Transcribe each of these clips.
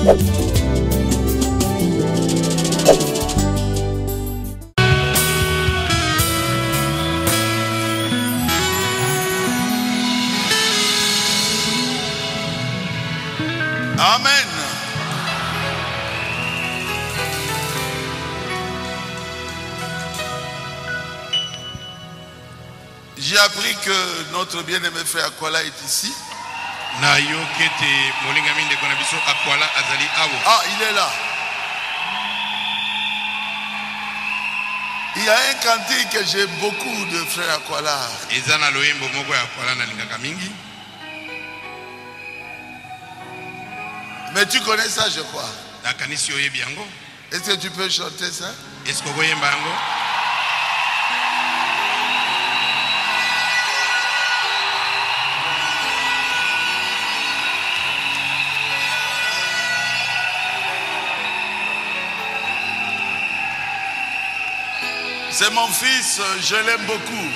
Amen. J'ai appris que notre bien-aimé frère Akwala est ici. Ah, il est là. Il y a un cantique que j'ai beaucoup de frères Akwala. Mais tu connais ça, je crois. Est-ce que tu peux chanter ça? C'est mon fils, je l'aime beaucoup.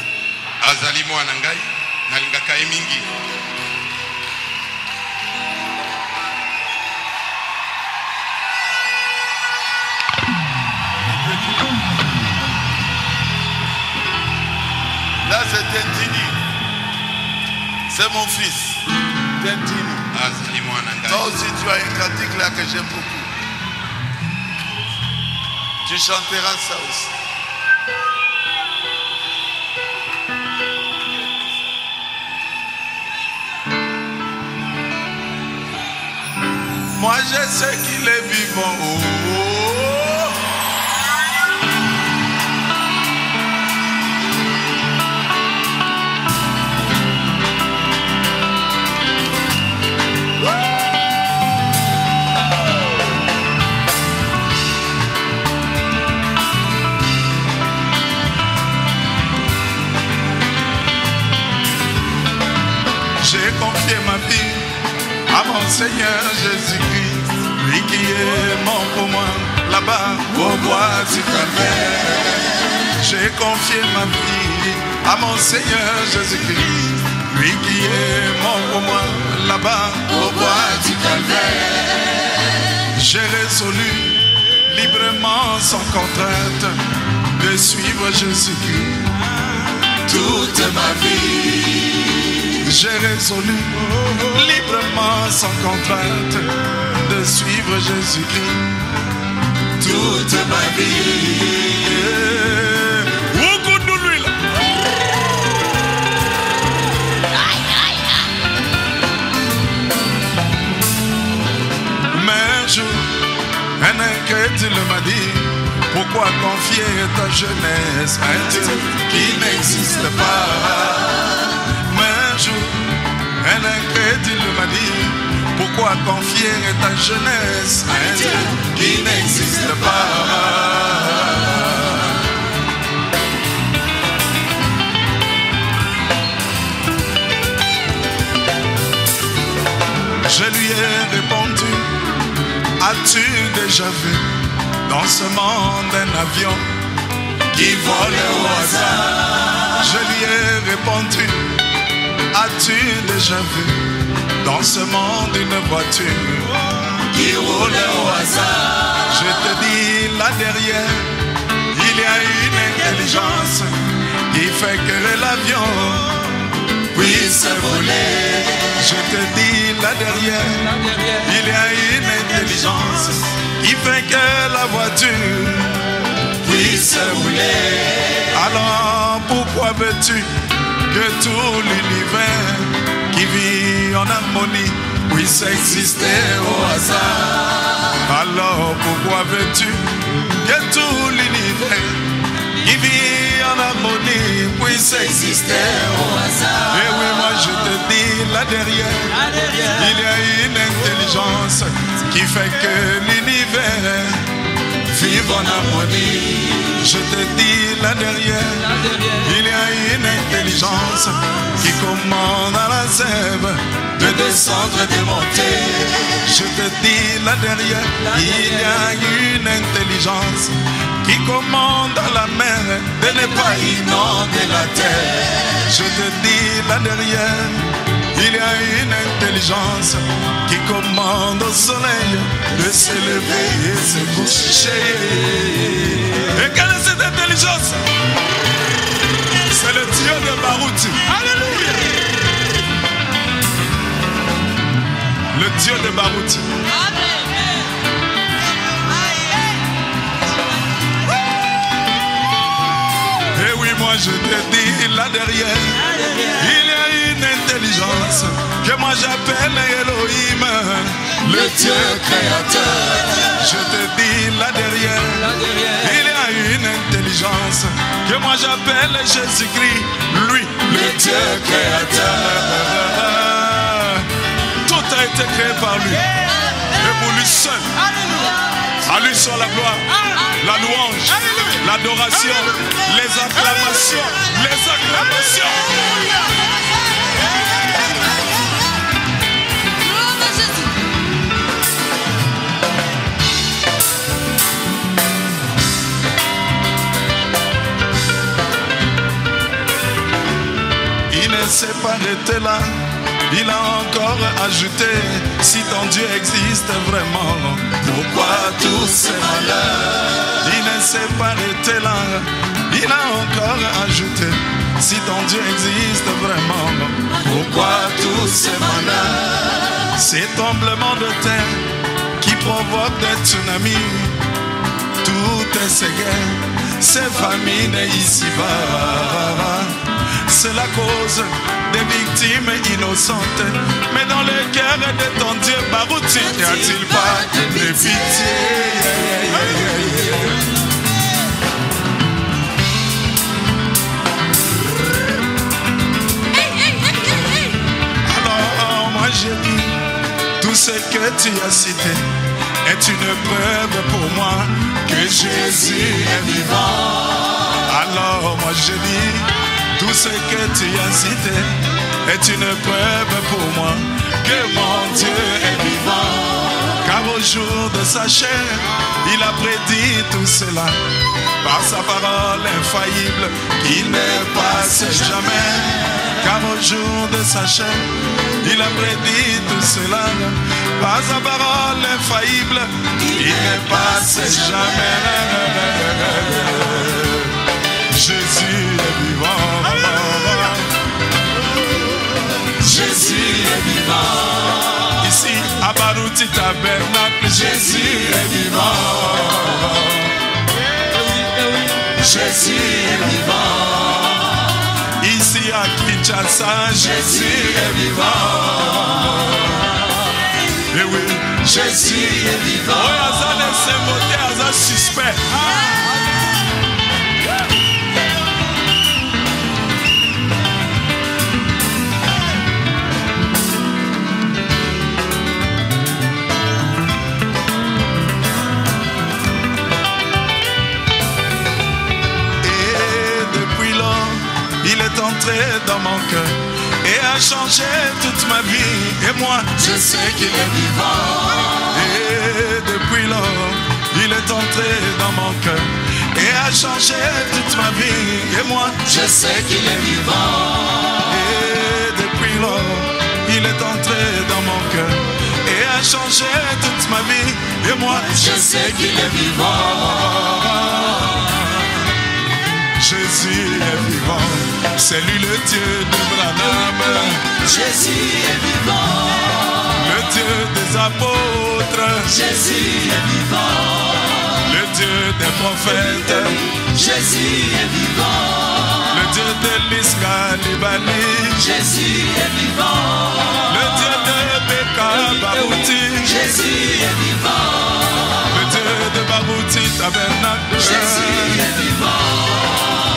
Là, c'est Tentini. C'est mon fils. Tentini. Toi aussi, tu as un cantique là que j'aime beaucoup. Tu chanteras ça aussi. Moi, je sais qu'il est vivant. J'ai confié ma vie à mon Seigneur Jésus-Christ, lui qui est mort pour moi là-bas au bois du Calvaire. J'ai confié ma vie à mon Seigneur Jésus-Christ, lui qui est mort pour moi là-bas au bois du Calvaire. J'ai résolu librement sans contrainte de suivre Jésus-Christ toute ma vie. J'ai résolu librement sans contrainte de suivre Jésus-Christ toute ma vie. Beaucoup de lui là. Mais un jour, un incrédule m'a dit: pourquoi confier ta jeunesse à un Dieu qui n'existe pas? Un incrédule m'a dit: pourquoi confier ta jeunesse à un Dieu qui n'existe pas? Je lui ai répondu: as-tu déjà vu dans ce monde un avion qui vole au hasard? Je lui ai répondu: as-tu déjà vu dans ce monde une voiture qui roule au hasard? Je te dis, là derrière, il y a une intelligence qui fait que l'avion puisse voler. Je te dis, là derrière, il y a une intelligence qui fait que la voiture puisse rouler. Alors pourquoi veux-tu que tout l'univers qui vit en harmonie puisse exister au hasard? Alors pourquoi veux-tu que tout l'univers qui vit en harmonie puisse exister au hasard? Et oui, moi je te dis, là derrière, il y a une intelligence qui fait que l'univers vive en harmonie. Je te dis, là derrière, il y a une intelligence qui commande à la sève de descendre et de monter. Je te dis, là derrière, il y a une intelligence qui commande à la mer de ne pas inonder la terre. Je te dis, là derrière, Il y a une intelligence qui commande au soleil de s'élever et se coucher. Et quelle est cette intelligence? C'est le Dieu de Barouti. Alléluia. Le Dieu de Barouti. Et oui, moi je te dis là derrière, il y a une intelligence que moi j'appelle Elohim, le Dieu créateur. Je te dis là derrière, il y a une intelligence que moi j'appelle Jésus-Christ, lui, le Dieu créateur. Tout a été créé par lui. Et pour lui seul. À lui soit la gloire, la louange, l'adoration, les acclamations, les acclamations. Il ne s'est pas arrêté là. Il a encore ajouté, si ton Dieu existe vraiment, pourquoi tous ces malheurs? Il ne s'est pas arrêté là. Il a encore ajouté, si ton Dieu existe vraiment, pourquoi tous ces malheurs? Ces tremblements de terre qui provoquent des tsunamis, toutes ces guerres, ces famines ici-bas, c'est la cause des victimes innocentes. Mais dans le cœur de ton Dieu Barouti, n'y a-t-il pas de pitié? Alors moi j'ai dit, tout ce que tu as cité est une preuve pour moi que Jésus est vivant. Alors moi j'ai dit, tout ce que tu as cité est une preuve pour moi que mon Dieu est vivant. Car au jour de sa chair, il a prédit tout cela par sa parole infaillible qui ne passe jamais. Car au jour de sa chair, il a prédit tout cela par sa parole infaillible qui ne passe jamais. Jésus est vivant. Jésus est vivant. Ici à Barouti Tabernacle, Jésus est vivant. Jésus est vivant. Ici à Kinshasa, Jésus est vivant. Et oui, Jésus est vivant. Oh, Aza ne s'est voté, Aza suspect. Il est entré dans mon cœur et a changé toute ma vie. Et moi, je sais qu'il est vivant. Et depuis lors, il est entré dans mon cœur et a changé toute ma vie. Et moi, je sais qu'il est vivant. Et depuis lors, il est entré dans mon cœur et a changé toute ma vie. Et moi, je sais qu'il est vivant. Jésus est vivant, c'est lui le Dieu de Branham. Jésus est vivant, le Dieu des apôtres. Jésus est vivant, le Dieu des prophètes. Jésus est vivant, le Dieu de l'Iscalibali. Jésus est vivant, le Dieu de Beka Barouti. Jésus est vivant, le Dieu de Barouti Tabernacle. Jésus est vivant,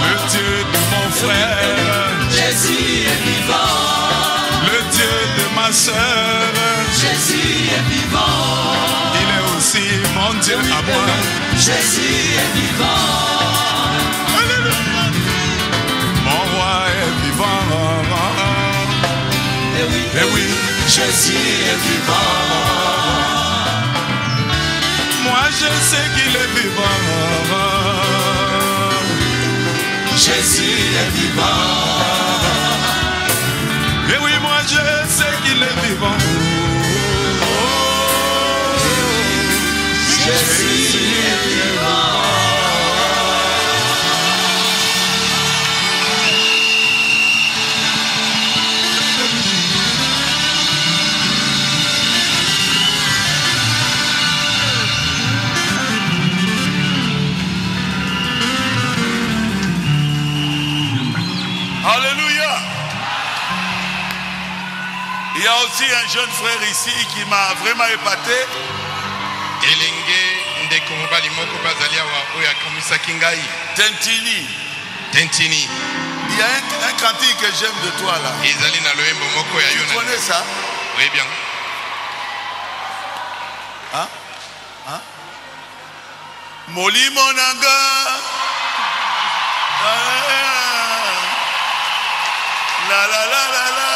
le Dieu de mon frère, Jésus est vivant. Le Dieu de ma soeur, Jésus est vivant. Il est aussi mon Dieu à moi, Jésus est vivant. Alléluia. Mon roi est vivant. Et oui, Jésus est vivant. Moi je sais qu'il est vivant. Jésus est vivant. Et oui, moi je le vivant. Je suis vivant. Alléluia. Il y a aussi un jeune frère ici qui m'a vraiment épaté. Tentini. Tentini. Il y a un cantique que j'aime de toi là. Tu connais ça? Oui, bien. Hein? Hein? Molimo nanga. La la la la la.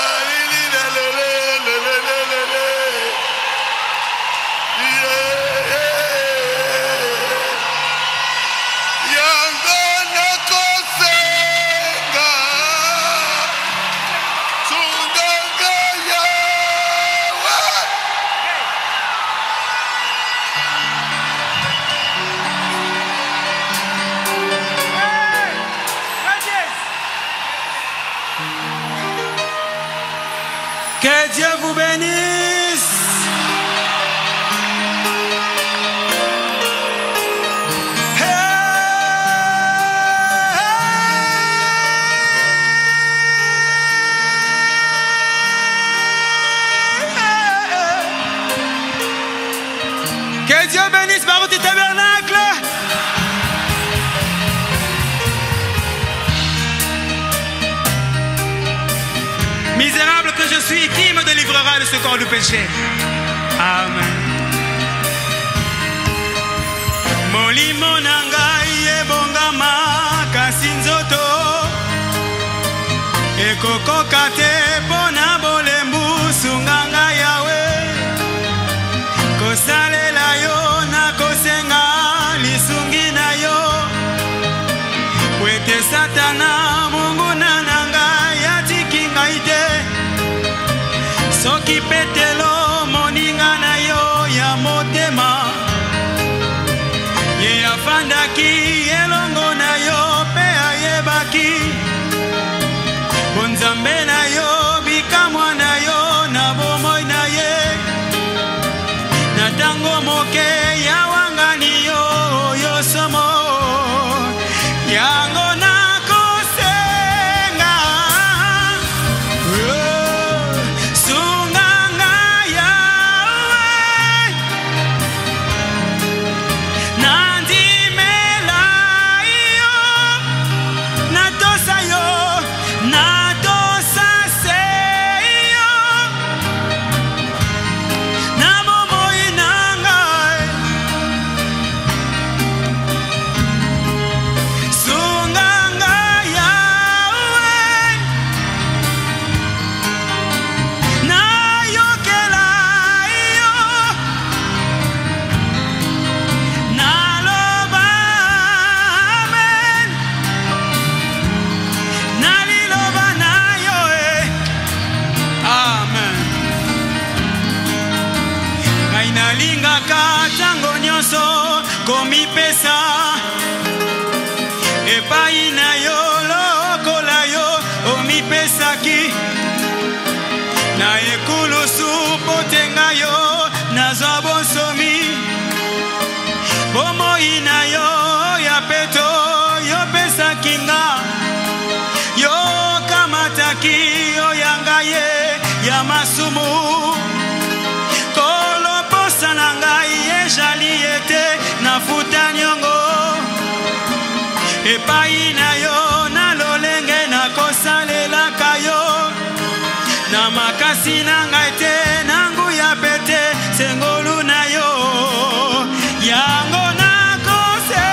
Que Dieu vous bénisse. Que Dieu bénisse Barouti Tabernacle. Misérable que je suis, qui me délivrera de ce corps du péché? Amen. Molimo nangai ebongama kasi nzoto ekokoka te pona bolembu sunganga yawe kosalela yo na kosenga lisungi na yo kwete satana mungu nananga yatiki ngai te soki petelo moninga na yo ya motema ye afandaki elongo na yo pe ayebaki bonzambe na yo bikamwa na yo na bomoi na ye na tango moke ya wangani yo yo somo yango na kosenga sunganga yawe nandimela yo natosa se yo na bomoi na ngai sunganga yawe nayokela yo naloba amen naliloba na yo amen ngai nalingaka ntango nyonso komipesa epai na yo lokola yo omipesaki na ekulusu potenga yo nazwa bonsomi bomoi na yo ya peto yopesaki nga yokamataki oyanga ye ya masumu koloposa na ngai ezali ete nafuta nyongo epai na yo na lolenge nakosalelaka yo na makasi na ngai te na nguya pete sengolu na yo yango nakose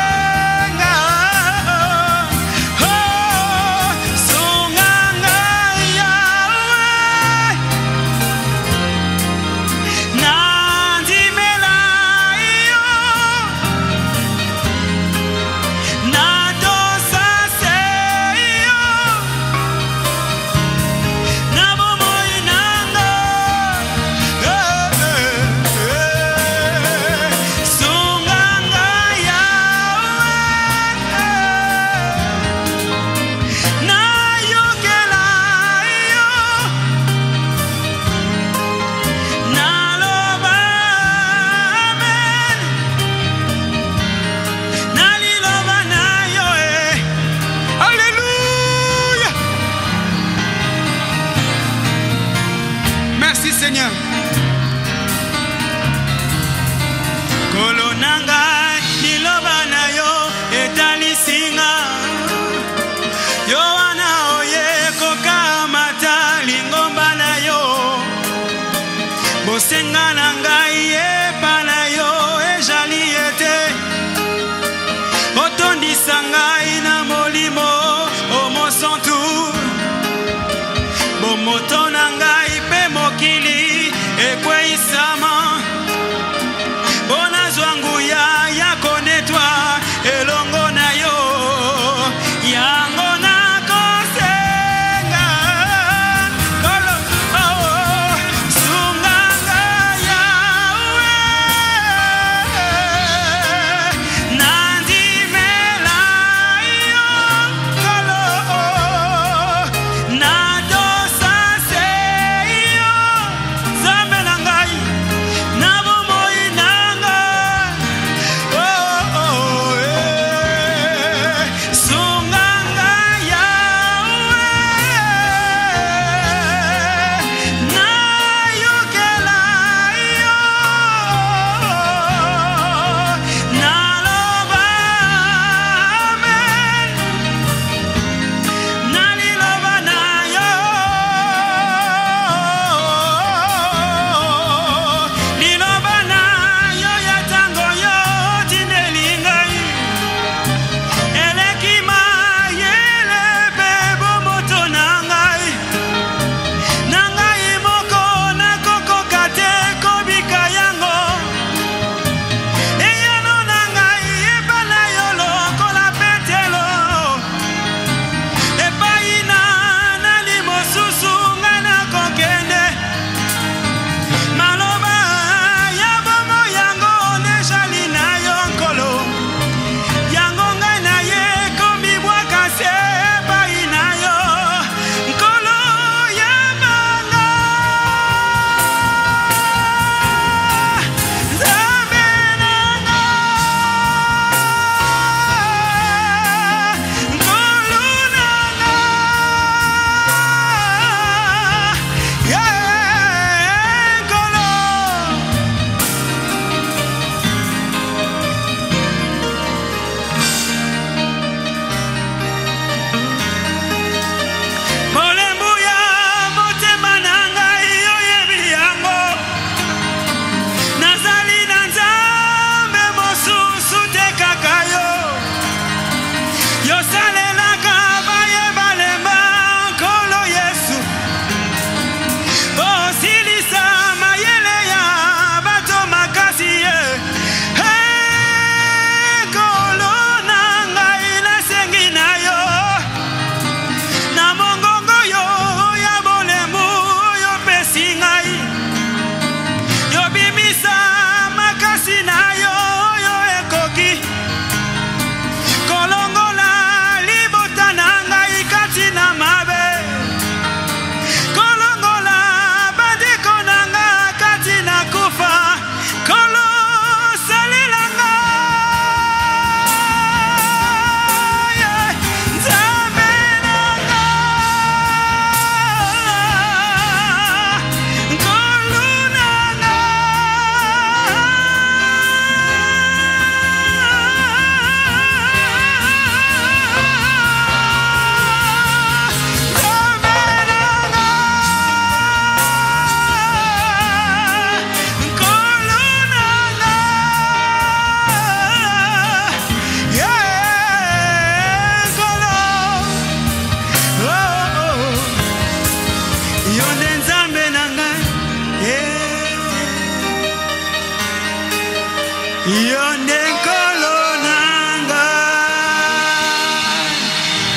Yonde kolonanga.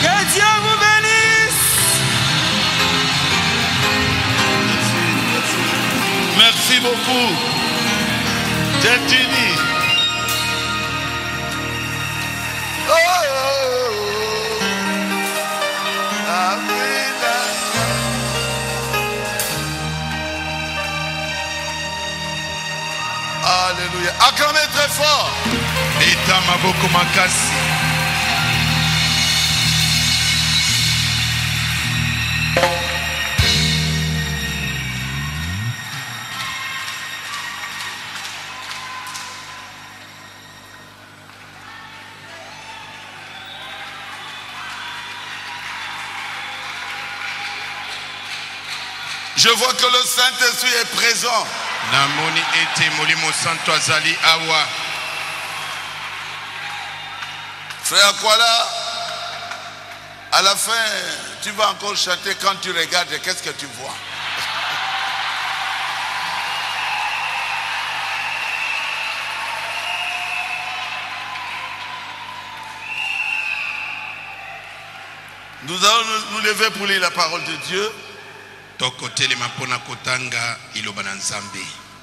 Que Dieu vous bénisse. Merci beaucoup d'être unis. Alléluia. Acclamez très fort. Eta maboko makasi. Je vois que le Saint-Esprit est présent. Namoni ete molimo santo azali awa. Frère Akwala, à la fin, tu vas encore chanter. Quand tu regardes, qu'est-ce que tu vois? Nous allons nous lever pour lire la parole de Dieu.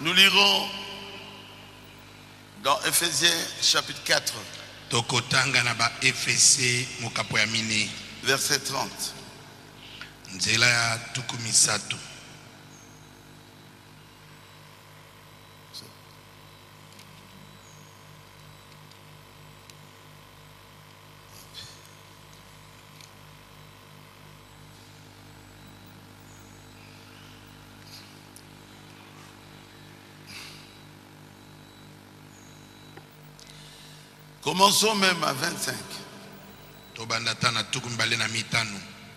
Nous lirons dans Ephésiens chapitre 4, verset 30. Commençons même à 25.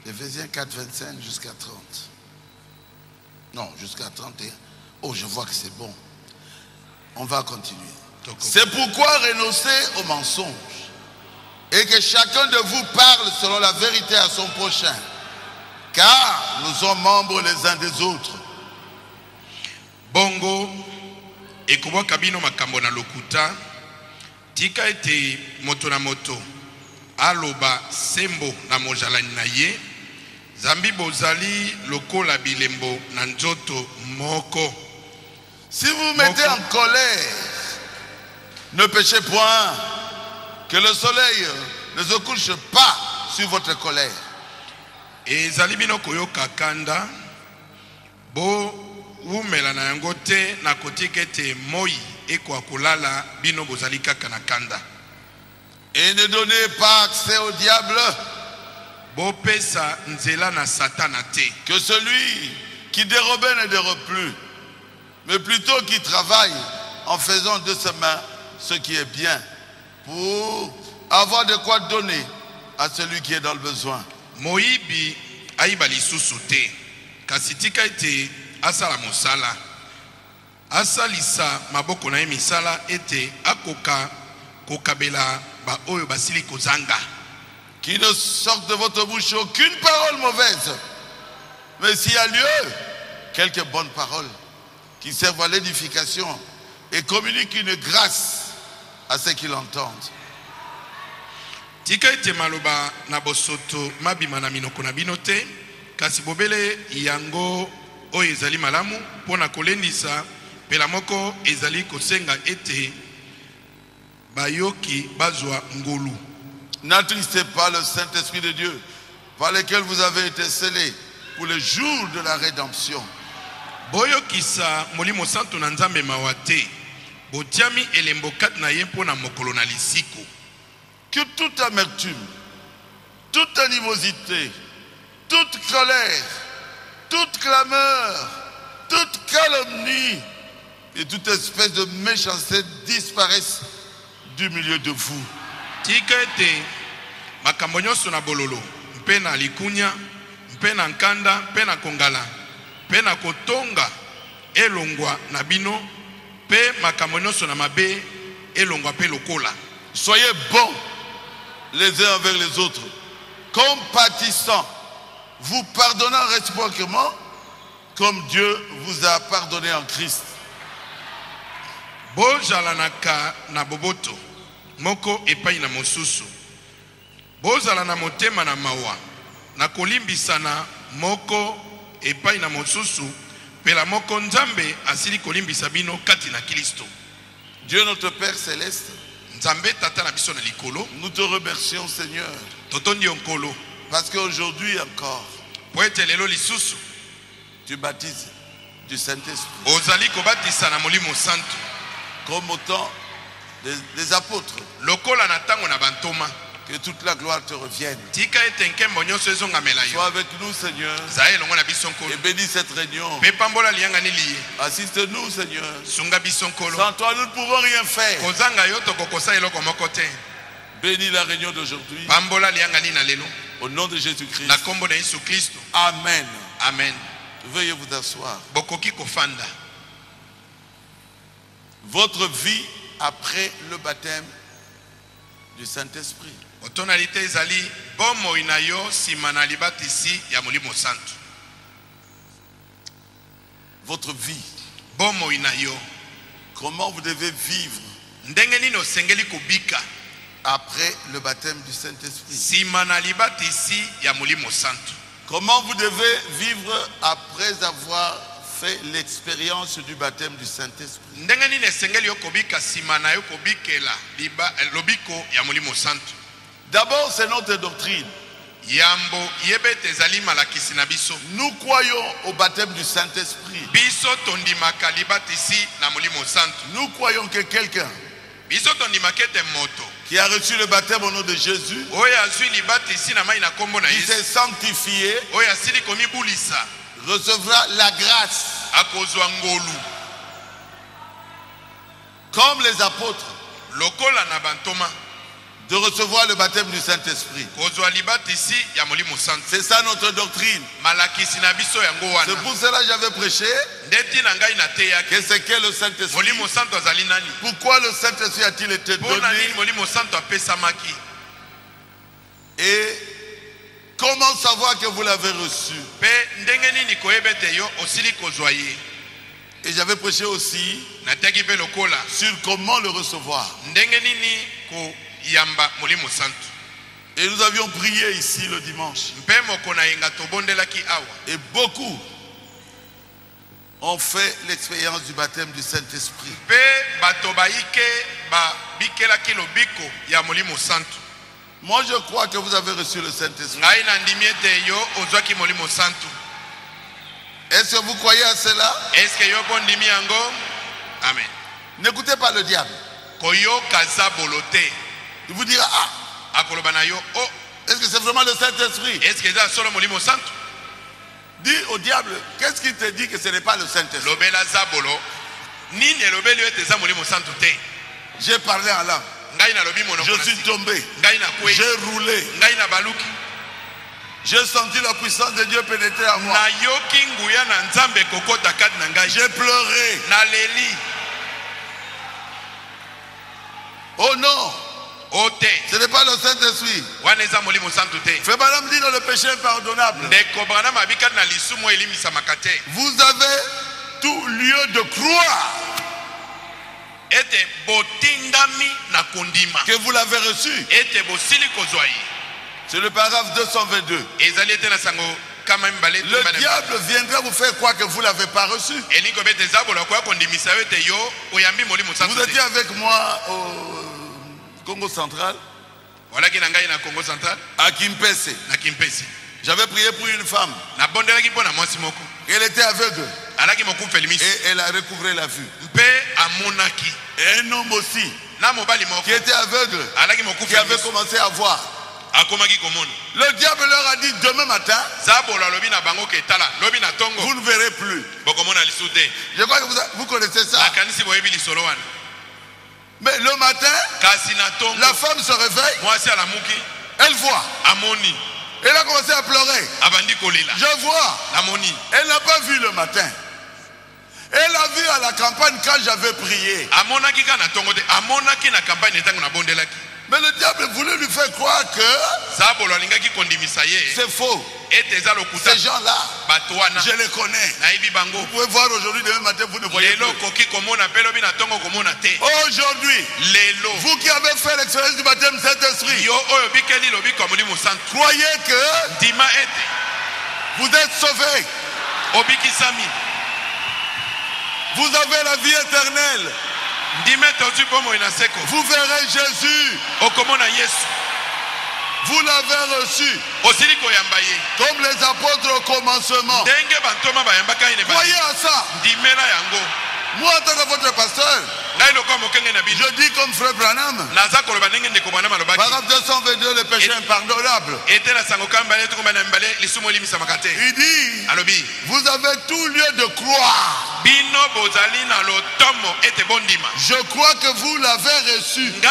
Ephésiens 4, 25 jusqu'à 30. Non, jusqu'à 31. Oh, je vois que c'est bon. On va continuer. C'est pourquoi renoncez aux mensonges et que chacun de vous parle selon la vérité à son prochain, car nous sommes membres les uns des autres. Bongo, ekuwa kabino makambo na lokuta. Tika ete moto na moto aloba sembo na mojalani na ye zambi bozali lokola bilembo na nzoto moko. Si vous vous mettez en colère, ne péchez point, que le soleil ne se couche pas sur votre colère. Et zali bino koyoka kanda bo umela na yango te na kotika ete moi eko akolala bino bozali kaka na kanda. Et ne donnez pas accès au diable. Bo pesa nzela na satana te. Que celui qui dérobe ne dérobe plus, mais plutôt qui travaille en faisant de ses mains ce qui est bien, pour avoir de quoi donner à celui qui est dans le besoin. Moibi aiba lisusu te. Kasi tika ete asala mosala. Asalisa maboko na misala ete akoka kokabela ba oyo basili kozanga. Qui ne sorte de votre bouche aucune parole mauvaise, mais s'il y a lieu, quelques bonnes paroles qui servent à l'édification et communiquent une grâce à ceux qui l'entendent. Tika ete maloba na bosoto mabima na minoko na binote kasi bobele yango oyo ezali malamu pona kolendisa pela moko ezali kosenga ete bayoki bazwa ngolu. N'attristez pas le Saint-Esprit de Dieu par lequel vous avez été scellés pour le jour de la rédemption. Boyokisa molimo santo na nzambe mawate botiami elembo kat na ye pona mokolo na lisiko. Que toute amertume, toute animosité, toute colère, toute clameur, toute calomnie et toute espèce de méchanceté disparaissent du milieu de vous. Tika ete makambo nyonso na bololo mpe na likunya mpe na nkanda mpe na kongala mpe na kotonga elongwa na bino mpe makambo nyonso na mabe elongwa mpe lokola. Soyez bons les uns envers les autres, compatissants, vous pardonnant réciproquement comme Dieu vous a pardonné en Christ. bozalanaka na boboto moko epai na mosusu, bozala na motema na mawa na kolimbisana moko epai na mosusu, pela moko nzambe asili kolimbisa bino kati na Kristo. Dieu notre Père céleste, nzambe tata na biso na likolo, nous te remercions Seigneur, totondi onkolo, parce qu'aujourd'hui encore poete lelo lisusu tu baptises du Saint-Esprit ozali kobatisa na molimo santo comme au temps des apôtres. Lokola na tango na bantoma, que toute la gloire te revienne. tika etenkembo nyonso ezongamela yo. Sois avec nous Seigneur zaye longo na biso nkolo, et bénis cette réunion. pe pambola lianga ni liye, Assiste-nous Seigneur. sunga biso nkolo. Sans toi nous ne pouvons rien faire. Kozanga yo tokokosa eloko moko te. Bénis la réunion d'aujourd'hui Pambola lianga ni na lelo, au nom de Jésus-Christ. na kombo na Yesu Kristo. Amen. Amen. Veuillez vous asseoir. Bokoki kofanda. Votre vie après le baptême du Saint-Esprit. Otonalité ezali bomo inayo simana libatisi ya molimo santo. Votre vie. Bomo inayo. Comment vous devez vivre Ndenge nini osengeli kubika après le baptême du Saint-Esprit? simana libatisi ya molimo santo. Comment vous devez vivre après avoir fait l'expérience du baptême du Saint-Esprit? Ndenge nini esengeli yo kubika simana yo kubikela lobiko ya molimo santo. D'abord, c'est notre doctrine. Yambo yebete ezali malakisi na biso. Nous croyons au baptême du Saint-Esprit. Biso tondimaka libatisi na molimo santo. Nous croyons que quelqu'un Biso tondimaka ete moto qui a reçu le baptême au nom de Jésus, oyo azwi libatisi na mai na kombo na qui Yesu, s'est sanctifié, oyo asili komibulisa recevra la grâce akozwa ngolu comme les apôtres lokola na bantoma de recevoir le baptême du Saint-Esprit. kozwa libatisi ya molimo santo. C'est ça notre doctrine. Malakisi na biso yango C'est wana. pour cela que j'avais prêché Ndeti na ngai na te yaki que c'est que le Saint-Esprit. molimo santo azali nani? Pourquoi le Saint-Esprit a-t-il été Mpona donné? nini molimo santo apesamaki? Et comment savoir que vous l'avez reçu? Pe ndenge nini koyeba ete yo osili kozwa ye? Et j'avais prêché aussi Nataki pe lokola sur comment le recevoir. ndenge nini koyamba molimo santo. Et nous avions prié ici le dimanche. Mpe moko na yenga tobondelaki awa. Et beaucoup ont fait l'expérience du baptême du Saint-Esprit. Pe bato baike babikelaki lobiko ya molimo santo. Moi je crois que vous avez reçu le Saint-Esprit. Ngai na ndimi ete yo ozwaki molimo santo. Est-ce que vous croyez à cela? Est-ce que yo po ndimi yango? Amen. N'écoutez pas le diable. Koyoka za bolote. Il vous dira, ah, Akoloba na yo, oh, est-ce que c'est vraiment le Saint-Esprit? est-ce que za solo molimo santo? Dis au diable, qu'est-ce qui te dit que ce n'est pas le Saint-Esprit? Lobela za bolo. Nini lobeli yo ete za molimo santo te? J'ai parlé en langue. Ngai na lobi monoko Je na suis si. tombé. Ngai na kwe. J'ai roulé. Ngai na baluki. J'ai senti la puissance de Dieu pénétrer en moi. Na yoki nguya na nzambe kokota kati na ngai. J'ai pleuré. Na leli. Oh non, Ote. ce n'est pas le Saint-Esprit. Wana eza molimo santo te. Frère Branham dit dans le péché impardonnable, Ndeko Branham abikati na lisumu elimisamaka te. vous avez tout lieu de croire Ete botindami na kondima. que vous l'avez reçu. Ete bosili kozwa ye. C'est le paragraphe 222. Ezali ete na sango kama mbale Le diable viendra vous faire croire que vous ne l'avez pas reçu. elingo bete zabolo kwa kondimisa yo ete yo oyambi molimo santo Vous te. étiez avec moi au Congo central, Walaki na ngai na Congo central à Kimpese. na Kimpesi. J'avais prié pour une femme. Na bondelaki mpo na mwasi moko. Elle était aveugle Alaki mokufa miso. et elle a recouvré la vue. Mpe amonaki. Et un homme aussi Na mobali moko. qui était aveugle, Alaki qui mokufa avait miso. commencé à voir. Akomaki komona. Le diable leur a dit demain matin, Zabolo lobi na bango ke tala. Lobi na tongo. vous ne verrez plus. Bokomona lisu te. Je crois que vous connaissez ça. Nakanisi boyebi lisolo wana. Mais le matin, Kasi na tongo. la femme se réveille, Mwasi alamuki. elle voit. Amoni. Elle a commencé à pleurer. Abandi kolela. Je vois. Amoni. Elle n'a pas vu le matin. Elle a vu à la campagne quand j'avais prié. Amonaki ka na tongo te. Amonaki na campagne etango na bondelaki. Mais le diable voulait lui faire croire que c'est faux. Ces gens-là, je les connais. Vous pouvez voir aujourd'hui, demain matin, vous ne voyez plus. Aujourd'hui, vous qui avez fait l'expérience du baptême Saint-Esprit, croyez que vous êtes sauvés. Vous avez la vie éternelle. Vous verrez Jésus. Vous l'avez reçu. Comme les apôtres au commencement. Croyez à ça. Moi, en tant que votre pasteur, je dis comme frère Branham, paragraphe 222, le péché impardonnable. Il dit, vous avez tout lieu de croire. Je crois que vous l'avez reçu. Il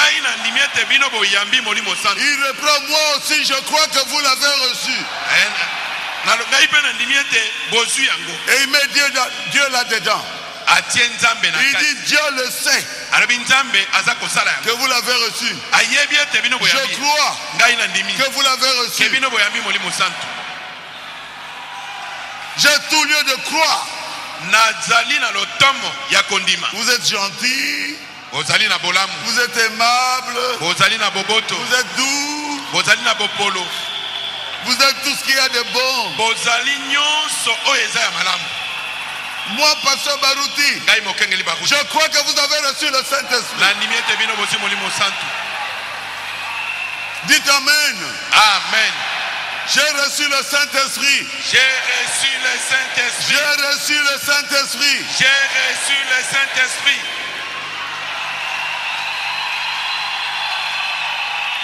reprend, moi aussi, je crois que vous l'avez reçu. Et il met Dieu là-dedans. Il dit Dieu le sait que vous l'avez reçu. Je crois que vous l'avez reçu. J'ai tout lieu de croire. Vous êtes gentil. Vous êtes aimable. Vous êtes doux. Vous êtes tout ce qu'il y a de bon. Moi, pasteur Barouti, je crois que vous avez reçu le Saint-Esprit. Dites Amen. Amen. J'ai reçu le Saint-Esprit. J'ai reçu le Saint-Esprit. J'ai reçu le Saint-Esprit. J'ai reçu le Saint-Esprit.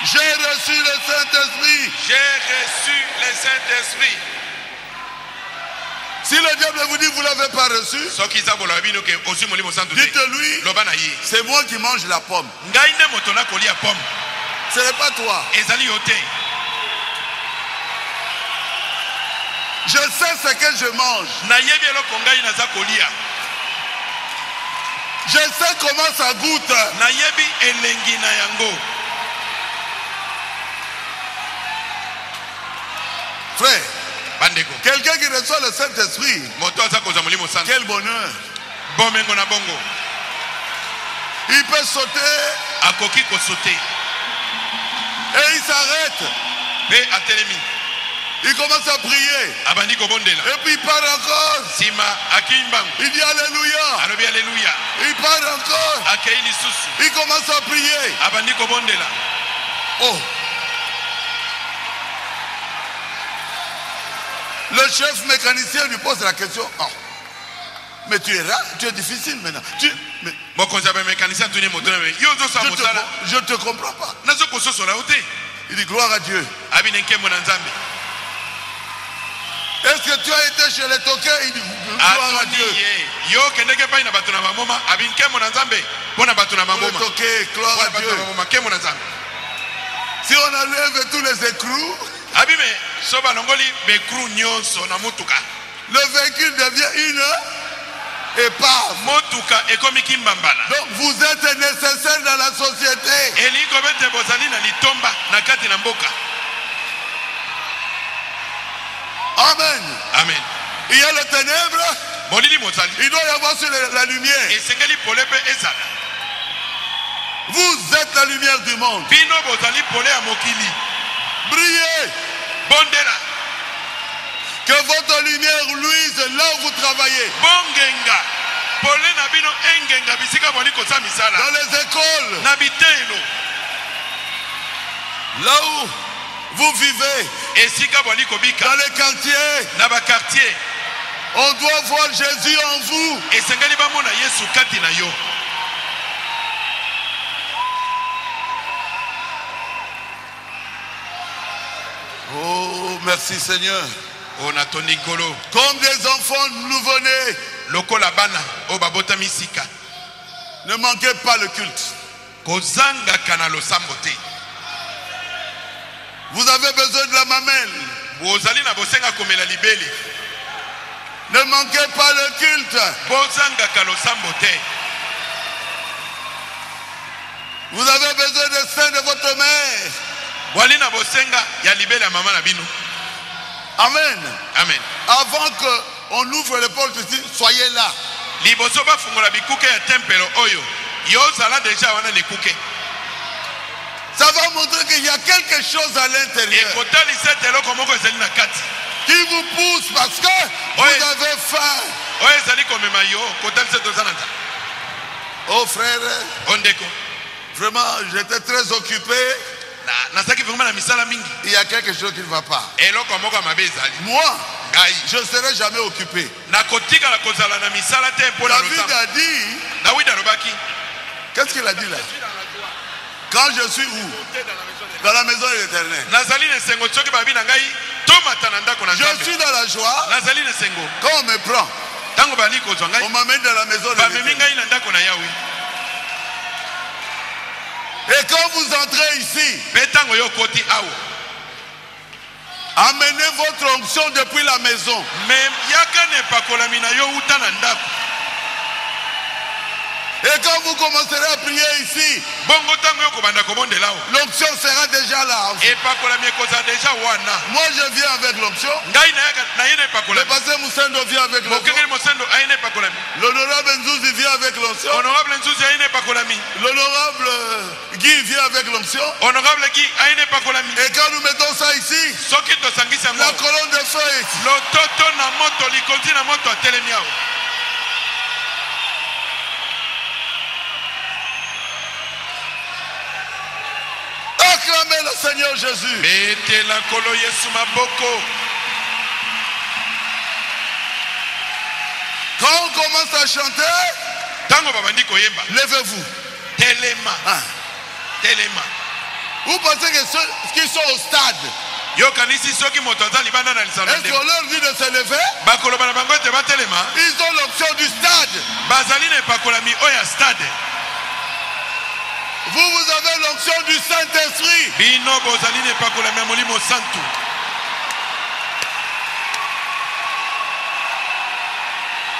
J'ai reçu le Saint-Esprit. J'ai reçu le Saint-Esprit. Si le diable vous dit que vous ne l'avez pas reçu, dites-lui, c'est moi qui mange la pomme. Ce n'est pas toi. Je sais ce que je mange. Je sais comment ça goûte. Frère, quelqu'un qui reçoit le Saint-Esprit, quel bonheur. Il peut sauter. Et il s'arrête. Il commence à prier. Et puis il part encore. Il dit Alléluia. Il part encore. Il commence à prier. Oh. Le chef mécanicien lui pose la question. Oh. Mais tu es rare, tu es difficile maintenant. Je ne te comprends pas. Il dit gloire à Dieu. Est-ce que tu as été chez les toquets? Il dit gloire à Dieu. Les toquets, gloire à Dieu. Si on enlève tous les écrous, le véhicule devient une épave. Donc vous êtes nécessaire dans la société. Amen. Amen. Il y a les ténèbres. Il doit y avoir sur la lumière. Vous êtes la lumière du monde. Brillez. Que votre lumière luise là où vous travaillez. Dans les écoles. Là où vous vivez. Dans les quartiers. On doit voir Jésus en vous. Oh, merci Seigneur. Comme des enfants nouveau-nés. Ne manquez pas le culte. Vous avez besoin de la mamelle. Ne manquez pas le culte. Vous avez besoin des seins de votre mère. Walina bosenga ya libele ya mama na bino. Amen. Amen. Avant qu'on ouvre les portes ici, soyez là. Liboso ba fungola bikuke ya tempelo oyo. Yo zala déjà wana likuke. Ça va montrer qu'il y a quelque chose à l'intérieur qui vous pousse parce que vous avez faim. Oh frère, vraiment j'étais très occupé. Il y a quelque chose qui ne va pas. Moi, je ne serai jamais occupé. David a dit, qu'est-ce qu'il a dit là? Quand je suis où? Dans la maison de l'Éternel. Je suis dans la joie. Quand on me prend, on m'amène dans la maison de l'Éternel. Et quand vous entrez ici, amenez votre onction depuis la maison. Et quand vous commencerez à prier ici, l'onction sera déjà là. Moi je viens avec l'onction. Le pasteur Moussendo vient avec l'onction. L'honorable Nzouzi vient avec l'onction. L'honorable Guy vient avec l'onction. Et quand nous mettons ça ici, la colonne de feu est ici. Acclamez le Seigneur Jésus. Quand on commence à chanter, levez-vous. Ah. Vous pensez que ceux qui sont au stade, est-ce qu'on leur dit de se lever? Ils ont l'option du stade. Vous avez l'onction du Saint-Esprit.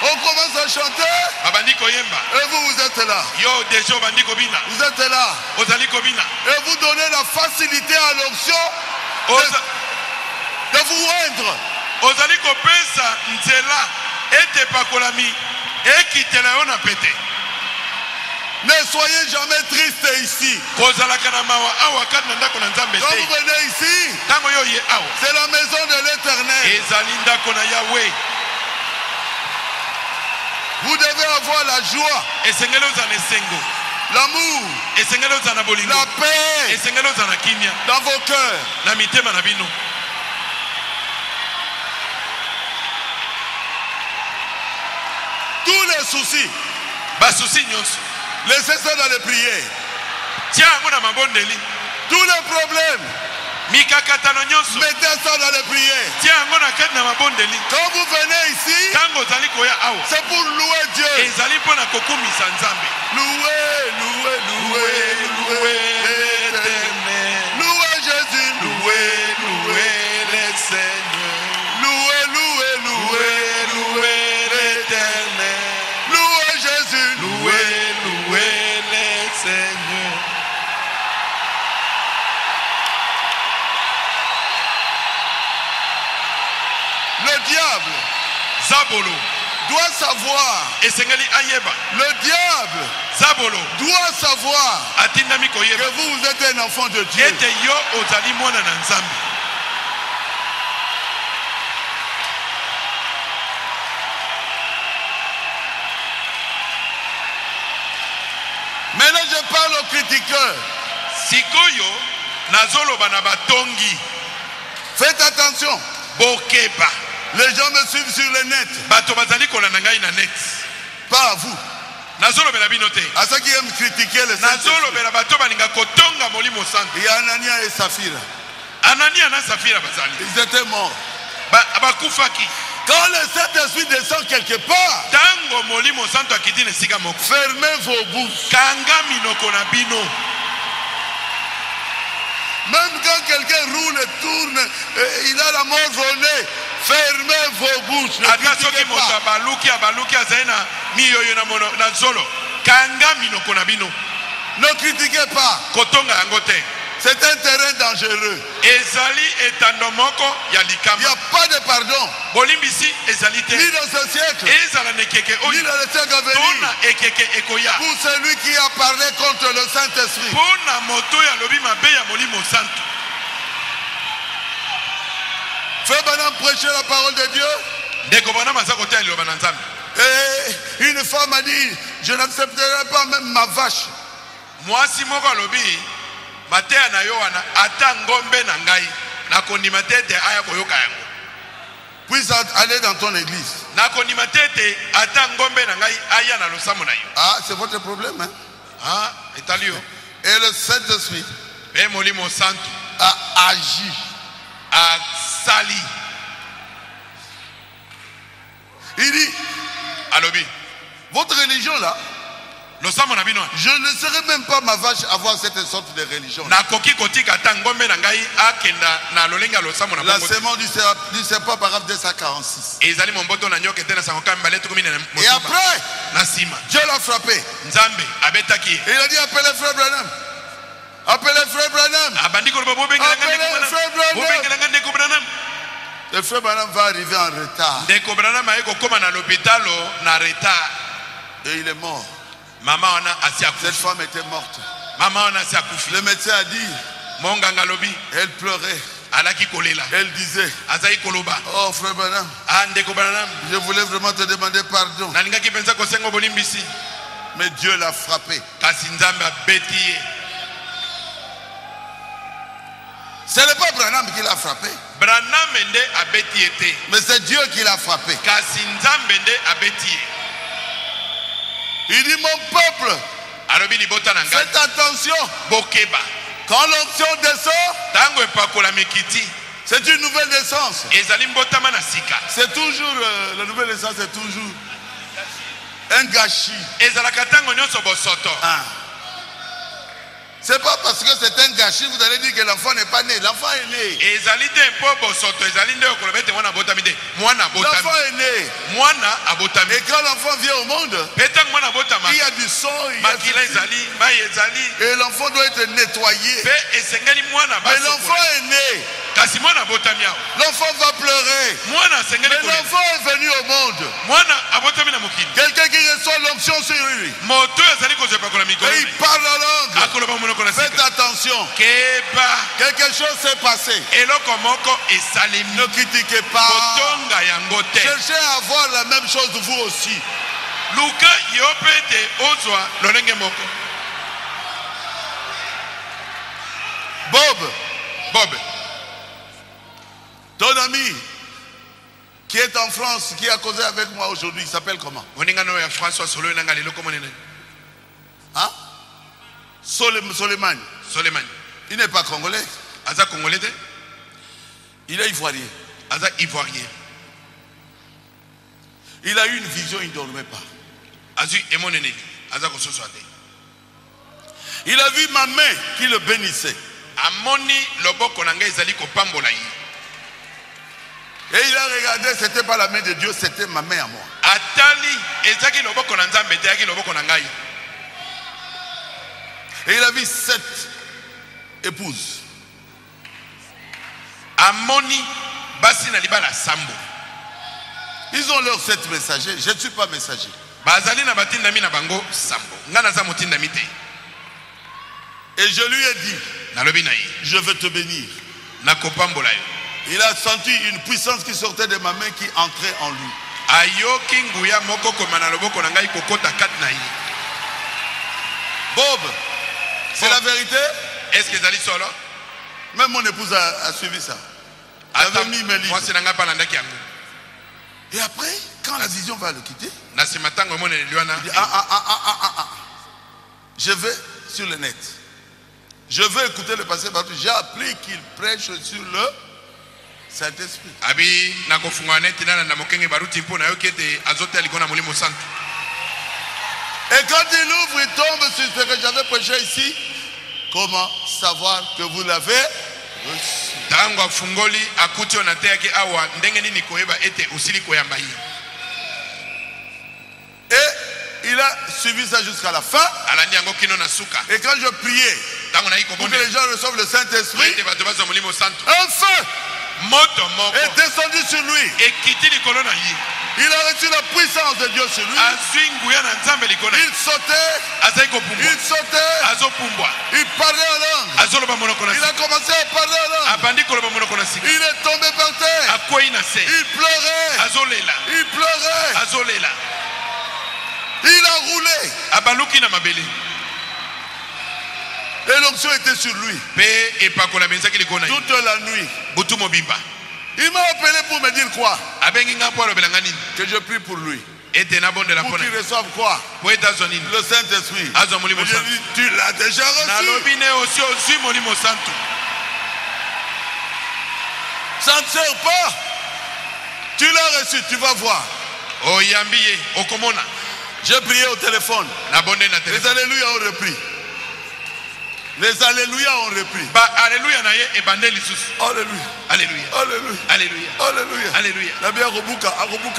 On commence à chanter. Et vous êtes là. Vous êtes là. Et vous donnez la facilité à l'onction de vous rendre. Ne soyez jamais triste ici. Quand vous venez ici, c'est la maison de l'Éternel. Vous devez avoir la joie, l'amour, la paix dans vos cœurs. Tous les soucis, laissez ça dans les prières. Tous les problèmes, mettez ça dans les prières. Quand vous venez ici, c'est pour louer Dieu. Louez, louez, louez, louez l'Éternel. Louez Jésus, louez, louez le Seigneur. Louez, louez, louez, louez l'Éternel. Louez Jésus, louez, louez le Seigneur. Le diable Zabolo doit savoir. Le diable Zabolo doit savoir que vous êtes un enfant de Dieu. Maintenant je parle aux critiqueurs. Faites attention. Les gens me suivent sur le net. Pas à vous. À ceux qui aiment critiquer le Saint-Esprit. Il y a Anania et Saphira. Ils étaient morts. Quand le Saint-Esprit descend quelque part, fermez vos bouches. Même quand quelqu'un roule et tourne, il a la mort au nez, fermez vos bouches. Ne critiquez pas. Ne critiquez pas. kotonga yango te. C'est un terrain dangereux. Ezali etando moko ya Il n'y likama. a pas de pardon. Bolimbisi ezali te. Ni dans ce siècle, Ezala nekeke ni oyo. dans le siècle à venir. Tona ekeke ekoya. Pour celui qui a parlé contre le Saint-Esprit. Pona moto ya lobi mabe ya molimo santo. Frère Branham prêcher la parole de Dieu. Ndeko bana maza kotia liloba na Nzambe. Et une femme a dit, je n'accepterai pas même ma vache. Mwasi moko alobi mateya na yo wana ata ngombe na ngai nakondima te ete aya koyoka yango. Puisse aller dans ton église. Nakondima te ete ata ngombe na ngai aya na losambo na yo. Ah, c'est votre problème, hein? Ah, etali yo. Et le Saint-Esprit Pe molimo santo a agi. asali Il dit, alobi votre religion là, losambo na bino je ne laisserai même pas ma vache avoir cette sorte de religion. nakoki kotika ata ngombe na ngai akenda na lolenge ya losambo na La bongo. sémence du serpent, paragraphe 246. Ezali momboto na nyoka ete na sango kami balete kumi na Et motuba. après, Na sima Dieu l'a frappé. Nzambe abetaki ye. Et il a dit, appelez frère Branham. Appelez frère Branham. Abandi koloba bobengela nga Appelez ndeko Branham. frère Branham. Bobengela nga ndeko Branham. Le frère Branham va arriver en retard. Ndeko Branham aye kokoma na l'hôpitalo na retard. Et il est mort. Mama wana asi Cette akufi. femme était morte. Mama wana asi akufi. Le médecin a dit, Monganga lobi elle pleurait. alaki kolela. Elle disait, Azai koloba. oh frère Branham, Ah ndeko Branham. je voulais vraiment te demander pardon. Nalingaki penza kosenga bolimbisi. Mais Dieu l'a frappé. Kasi Nzambe abeti ye. Ce n'est pas Branham qui l'a frappé, Branham nde abeti ye te. mais c'est Dieu qui l'a frappé. Kasi Nzambe nde abeti ye. Il dit, mon peuple, Alobi libota na ngai. faites attention. Bokeba. Quand l'onction descend, Tango epakola mikiti. c'est une nouvelle naissance. Ezali mbotama na sika. C'est toujours, la nouvelle naissance, c'est toujours un gâchis. Ezalaka tango nyonso bosoto. Ah. C'est pas parce que c'est un gâchis, vous allez dire que l'enfant n'est pas né. L'enfant est né. Ezali te mpo bosoto. Ezali nde okoloba ete mwana abotami te. Mwana abotami. L'enfant est né. Mwana abotami. Et quand l'enfant vient au monde, Pe tango mwana abotama. il y a du sang, il y a Makila du... ezali. Mai ezali. Et l'enfant doit être nettoyé. Pe esengeli mwana Mais basokola. l'enfant est né. Kasi mwana abotami awa. L'enfant va pleurer. Mwana asengeli Mais kolela. l'enfant est venu au monde. Mwana abotami na mokili. Quelqu'un qui reçoit l'onction sur lui. Moto ezali kozwa epakola mikolo. Et il parle la langue. Akoloba monoko na Faites sika. attention. Keba. Quelque chose s'est passé. Eloko moko esalemi. Ne critiquez pas. Kotonga yango te. Cherchez à avoir la même chose vous aussi. Luka yo pe ete ozwa lolenge moko. Bob, ton ami qui est en France, qui a causé avec moi aujourd'hui, il s'appelle comment? Oningano ya François Solo nanga leloko monene. Hein? Soleiman. Soleiman. Il n'est pas congolais. Aza congolais te? Il est ivoirien. Aza ivoirien. Il a eu une vision, il ne dormait pas. Azu emonene. Aza kososo ate. Il a vu ma main qui le bénissait. Amoni loboko nanga ezali kopambola yi. Et il a regardé, c'était pas la main de Dieu, c'était ma main à moi. Atali ezaki loboko na Nzambe te yaki loboko na ngai. Et il a vu 7 épouses. Amoni basi na libala sambo. Ils ont leurs 7 messagers. Je ne suis pas messager. Bazali na batindami na bango sambo. Ngana za motindami te. Et je lui ai dit, Nalobi na yi. je veux te bénir. Na kopambola yo. Il a senti une puissance qui sortait de ma main qui entrait en lui. Ayoki nguya moko koma na loboko na ngai kokota kat na yi. Bob, c'est la vérité? Est-ce que ezali solo? Même mon épouse a suivi ça. Elle avait mis mes livres. Moi c'est nanga palandaki yango. Et après, quand la vision va le quitter, Na simatango monene liwana. il dit, je vais sur le net. Je veux écouter le pasteur parce que j'ai appris qu'il prêche sur le Saint-Esprit. Abi na kofunga net na na mokenge baruti mpo na yo kete azota likona molimo santo. Et quand il ouvre, il tombe sur ce que j'avais prêché ici. Comment savoir que vous l'avez reçu? Tango afungoli akuti onate yake awa ndenge nini koyeba ete usili koyamba yi. Et il a suivi ça jusqu'à la fin. Et quand je priais pour que les gens reçoivent le Saint-Esprit, un feu est descendu sur lui. Il a reçu la puissance de Dieu sur lui. Il sautait, il parlait en langue. Il a commencé à parler en langue. Il est tombé par terre. Il pleurait. Il a roulé. Et l'onction était sur lui. Toute la nuit. Il m'a appelé pour me dire quoi? Que je prie pour lui. Pour qu'il reçoive quoi? Le Saint-Esprit. Tu l'as déjà reçu. Ça ne sert pas. Tu l'as reçu, tu vas voir. J'ai prié au téléphone. Les alléluia ont repris. Les alléluia ont repris. Alléluia. Alléluia. Alléluia. Alléluia. Alléluia. La bien Robuka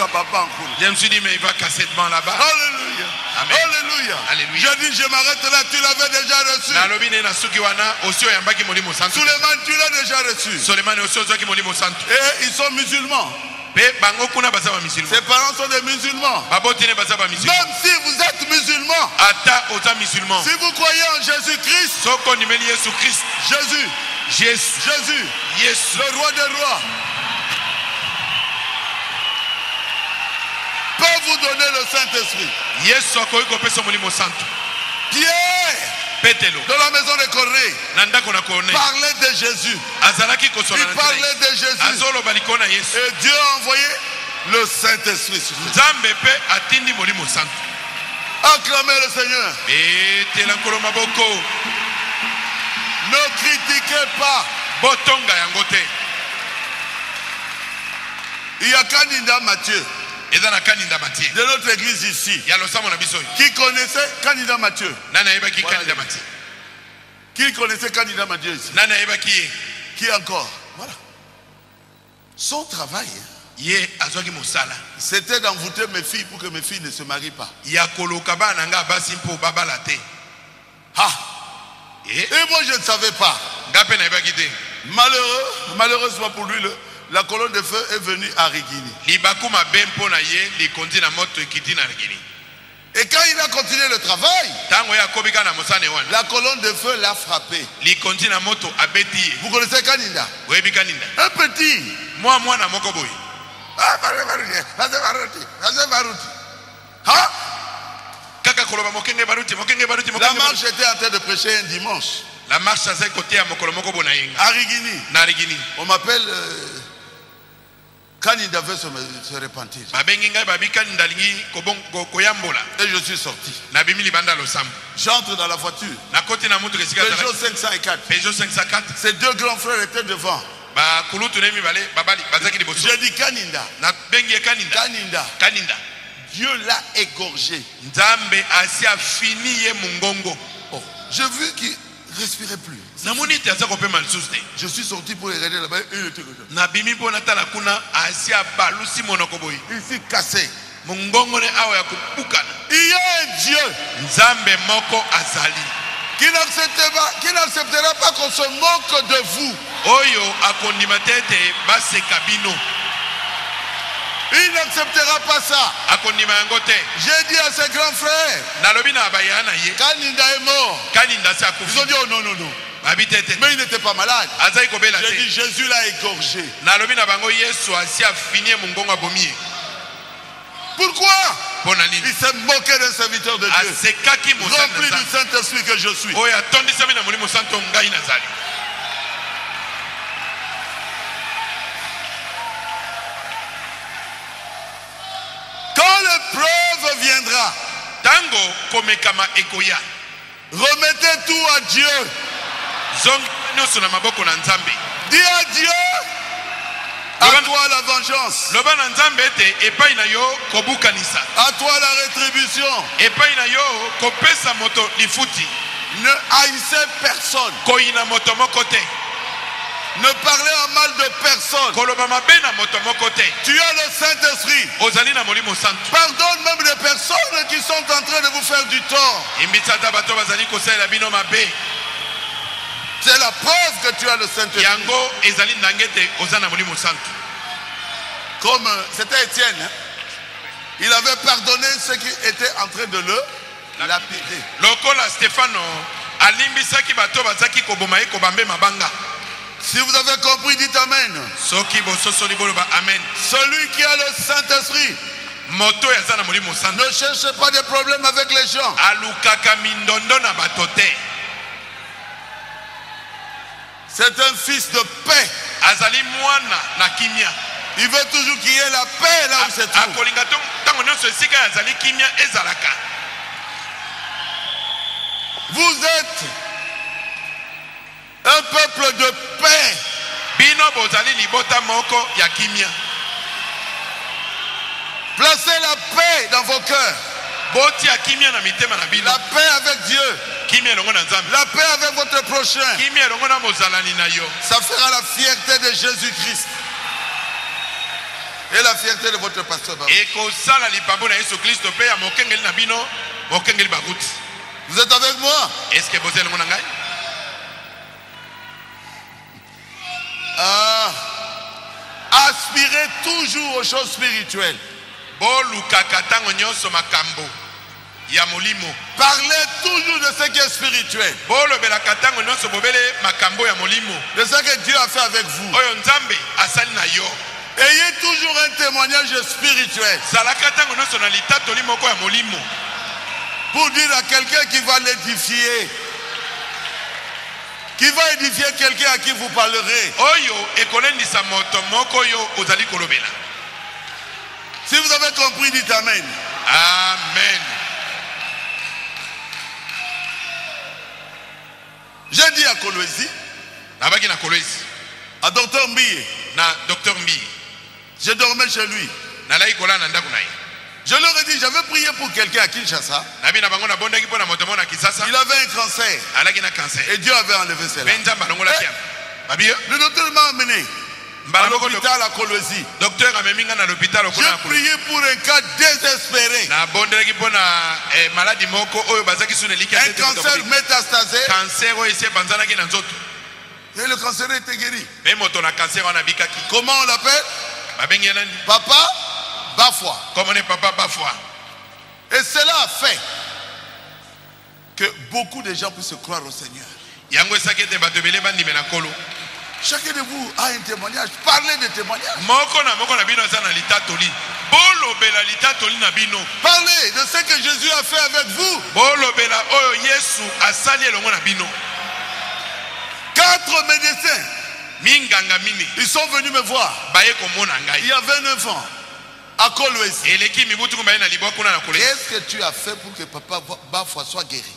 papa. Je me suis dit, mais il va casser devant là-bas. Alléluia. Amen. Alléluia. Alléluia. Je dis, je m'arrête là, tu l'avais déjà reçu. Suleiman, tu l'as déjà reçu. Et ils sont musulmans. Ses parents sont des musulmans. Même si vous êtes musulman, si vous croyez en Jésus-Christ, Jésus, le roi des rois, peut vous donner le Saint-Esprit. Pierre, dans la maison de Corneille, parlait de Jésus. Il parlait de Jésus. Et Dieu a envoyé le Saint-Esprit sur lui. Acclamez le Seigneur. Ne critiquez pas. Il y a Kaninda Mathieu de notre église ici qui connaissait Kaninda Mathieu. Qui connaissait Kaninda Mathieu ici? Qui encore? Voilà. Son travail, c'était d'envoûter mes filles pour que mes filles ne se marient pas. Et moi je ne savais pas. Malheureusement pour lui, la colonne de feu est venue à Rigini. Et quand il a continué le travail, la colonne de feu l'a frappé. Vous connaissez Kaninda? Un petit. La marche était en train de prêcher un dimanche. À Rigini. On m'appelle Kaninda veut se repentir. Et je suis sorti. J'entre dans la voiture. Peugeot 504. Ces deux grands frères étaient devant. Je dis Kaninda. Dieu l'a égorgé. Oh, j'ai vu qu'il ne respirait plus. Je suis sorti pour les regarder là-bas. Il était comme ça. Ici cassé. Il y a un Dieu qui n'acceptera pas qu'on se moque de vous. Il n'acceptera pas ça. J'ai dit à ses grands frères, Kaninda est mort. Ils ont dit oh non. Mais il n'était pas malade. J'ai dit Jésus l'a égorgé. Pourquoi? Il s'est moqué d'un serviteur de Dieu, rempli du Saint-Esprit que je suis. Quand l'épreuve viendra, remettez tout à Dieu. Dis à Dieu, à toi la vengeance, à toi la rétribution. Ne haïssez personne. Ne parlez en mal de personne. Tu as le Saint-Esprit. Pardonne même les personnes qui sont en train de vous faire du tort. C'est la preuve que tu as le Saint-Esprit. Comme c'était Étienne, hein? Il avait pardonné ceux qui étaient en train de le lapider. Si vous avez compris, dites Amen. Celui qui a le Saint-Esprit ne cherche pas de problème avec les gens. C'est un fils de paix. Il veut toujours qu'il y ait la paix là où se trouve. Vous êtes un peuple de paix. Placez la paix dans vos cœurs. La paix avec Dieu. La paix avec votre prochain. Ça fera la fierté de Jésus-Christ. Et la fierté de votre pasteur. Vous êtes avec moi? Aspirez toujours aux choses spirituelles. Parlez toujours de ce qui est spirituel. De ce que Dieu a fait avec vous. Ayez toujours un témoignage spirituel. Pour dire à quelqu'un qui va l'édifier, qui va édifier quelqu'un à qui vous parlerez. Si vous avez compris, dites Amen. Amen. J'ai dit à Kolwezi, à Dr Mbiye, je dormais chez lui. Je leur ai dit, j'avais prié pour quelqu'un à Kinshasa. Il avait un cancer. Et Dieu avait enlevé cela. Le docteur m'a amené à l'hôpital à Kolwezi. J'ai prié pour un cas désespéré. Un cancer métastasé. Et le cancer était guéri. Comment on l'appelle? Papa Bafwa. Et cela a fait que beaucoup de gens puissent croire au Seigneur. Chacun de vous a un témoignage. Parlez de témoignage. Parlez de ce que Jésus a fait avec vous. 4 médecins. Ils sont venus me voir. Il y a 29 ans. À Kolwezi. Qu'est-ce que tu as fait pour que Papa Bafwa soit guéri?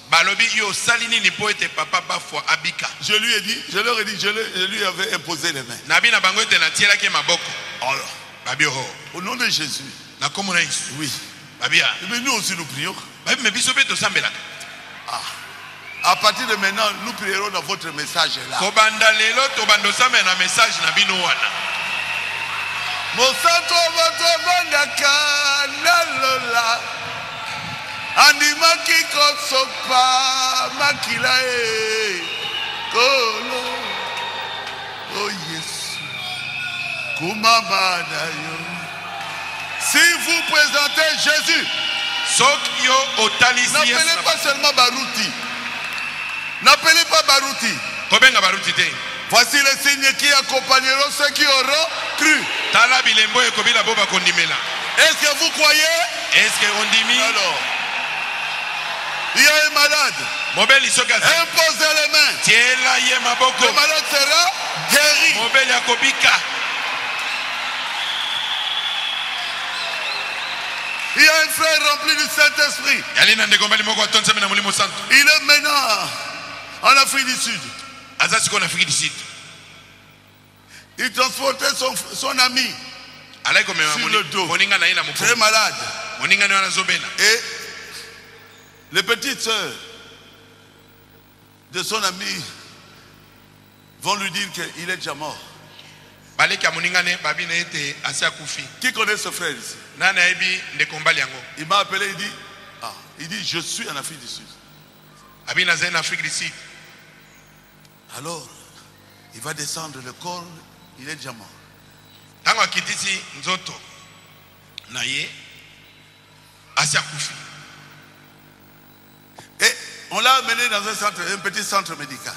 Je lui ai dit, je leur ai dit, je lui avais imposé les mains. Alors, au nom de Jésus. Oui. Mais nous aussi nous prions. À partir de maintenant, nous prierons dans votre message là. Mosanto Botobandaka Nalola Animaki Kosopa Makila Kolo Oh Yesu Kumamadayo. Si vous présentez Jésus, n'appelez pas seulement Barouti. N'appelez pas Barouti. Voici les signes qui accompagneront ceux qui auront cru. Est-ce que vous croyez? Alors, il y a un malade. Imposez les mains. Le malade sera guéri. Il y a un frère rempli du Saint-Esprit. Il est maintenant en Afrique du Sud. Il transportait son ami sur le dos, très malade. Et les petites sœurs de son ami vont lui dire qu'il est déjà mort. Qui connaît ce frère ici? Il m'a appelé, il dit, je suis en Afrique du Sud. Alors, il va descendre le corps, il est déjà mort. Et on l'a amené dans un petit centre médical.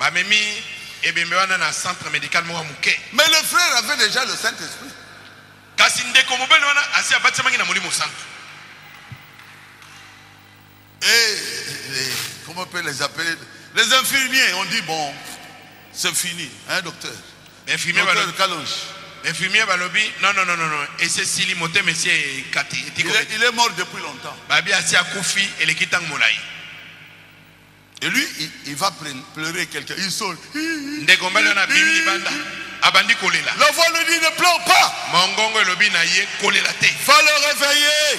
Mais le frère avait déjà le Saint-Esprit. Et comment on peut les appeler? Les infirmiers ont dit, bon, c'est fini, hein, docteur? Docteur Kalonji. Infirmier Balobi, non. Et c'est Sili Moté, monsieur Kati. Il est mort depuis longtemps. Et lui, il va pleurer quelqu'un. Il saute. La voix lui dit, ne pleure pas. Va le réveiller.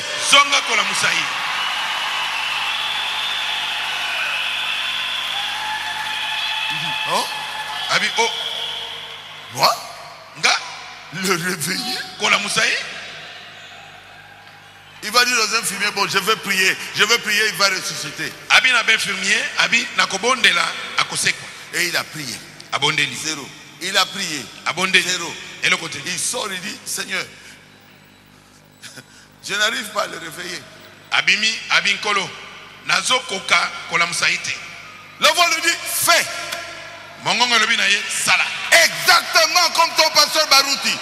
Il dit, oh? Moi? Le réveiller? Il va dire aux infirmiers, bon, je vais prier, il va ressusciter. Et il a prié. Zéro. Il a prié. Zéro. Il sort, il dit, Seigneur, je n'arrive pas à le réveiller. La voix lui dit, fais. Exactement comme ton pasteur Barouti.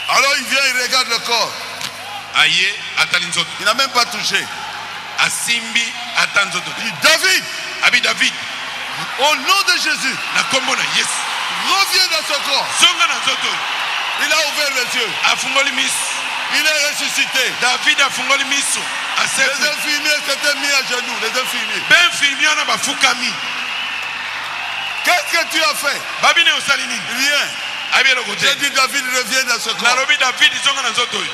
Alors il vient, il regarde le corps. Il n'a même pas touché. Il dit, David. Au nom de Jésus. Reviens dans ce corps. Il a ouvert les yeux. Il est ressuscité. Les infirmiers s'étaient mis à genoux. Les infirmiers. Qu'est-ce que tu as fait? Rien. J'ai dit, David revient dans ce corps.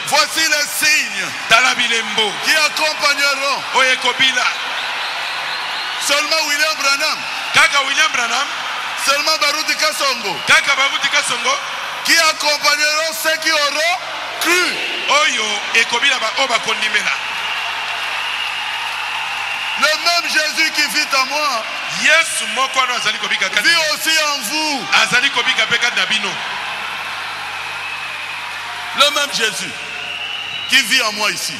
Voici les signes qui accompagneront seulement William Branham, seulement Barouti Kasongo, qui accompagneront ceux qui auront cru. Le même Jésus qui vit en moi vit aussi en vous. Le même Jésus qui vit en moi ici.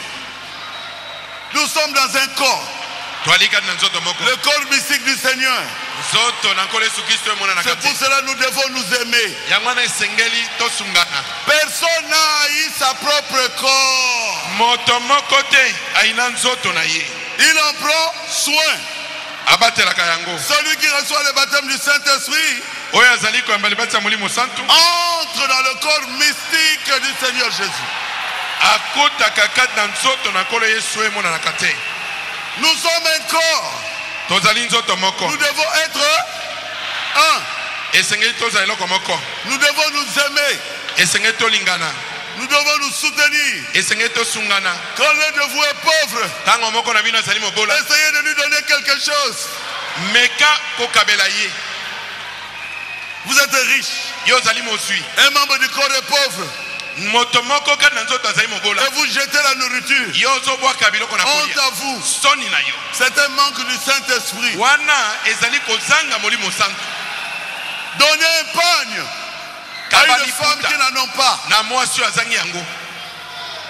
Nous sommes dans un corps. Le corps mystique du Seigneur. C'est pour cela que nous devons nous aimer. Personne n'a haï sa propre corps. Il en prend soin. Celui qui reçoit le baptême du Saint-Esprit entre dans le corps mystique du Seigneur Jésus. Nous sommes un corps. Nous devons être un. Nous devons nous aimer. Nous devons nous soutenir. Quand l'un de vous est pauvre, essayez de lui donner quelque chose. Vous êtes riche. Un membre du corps est pauvre. Et vous jetez la nourriture. Honte à vous. C'est un manque du Saint-Esprit. Donnez un pagne à une femme qui n'en ont pas.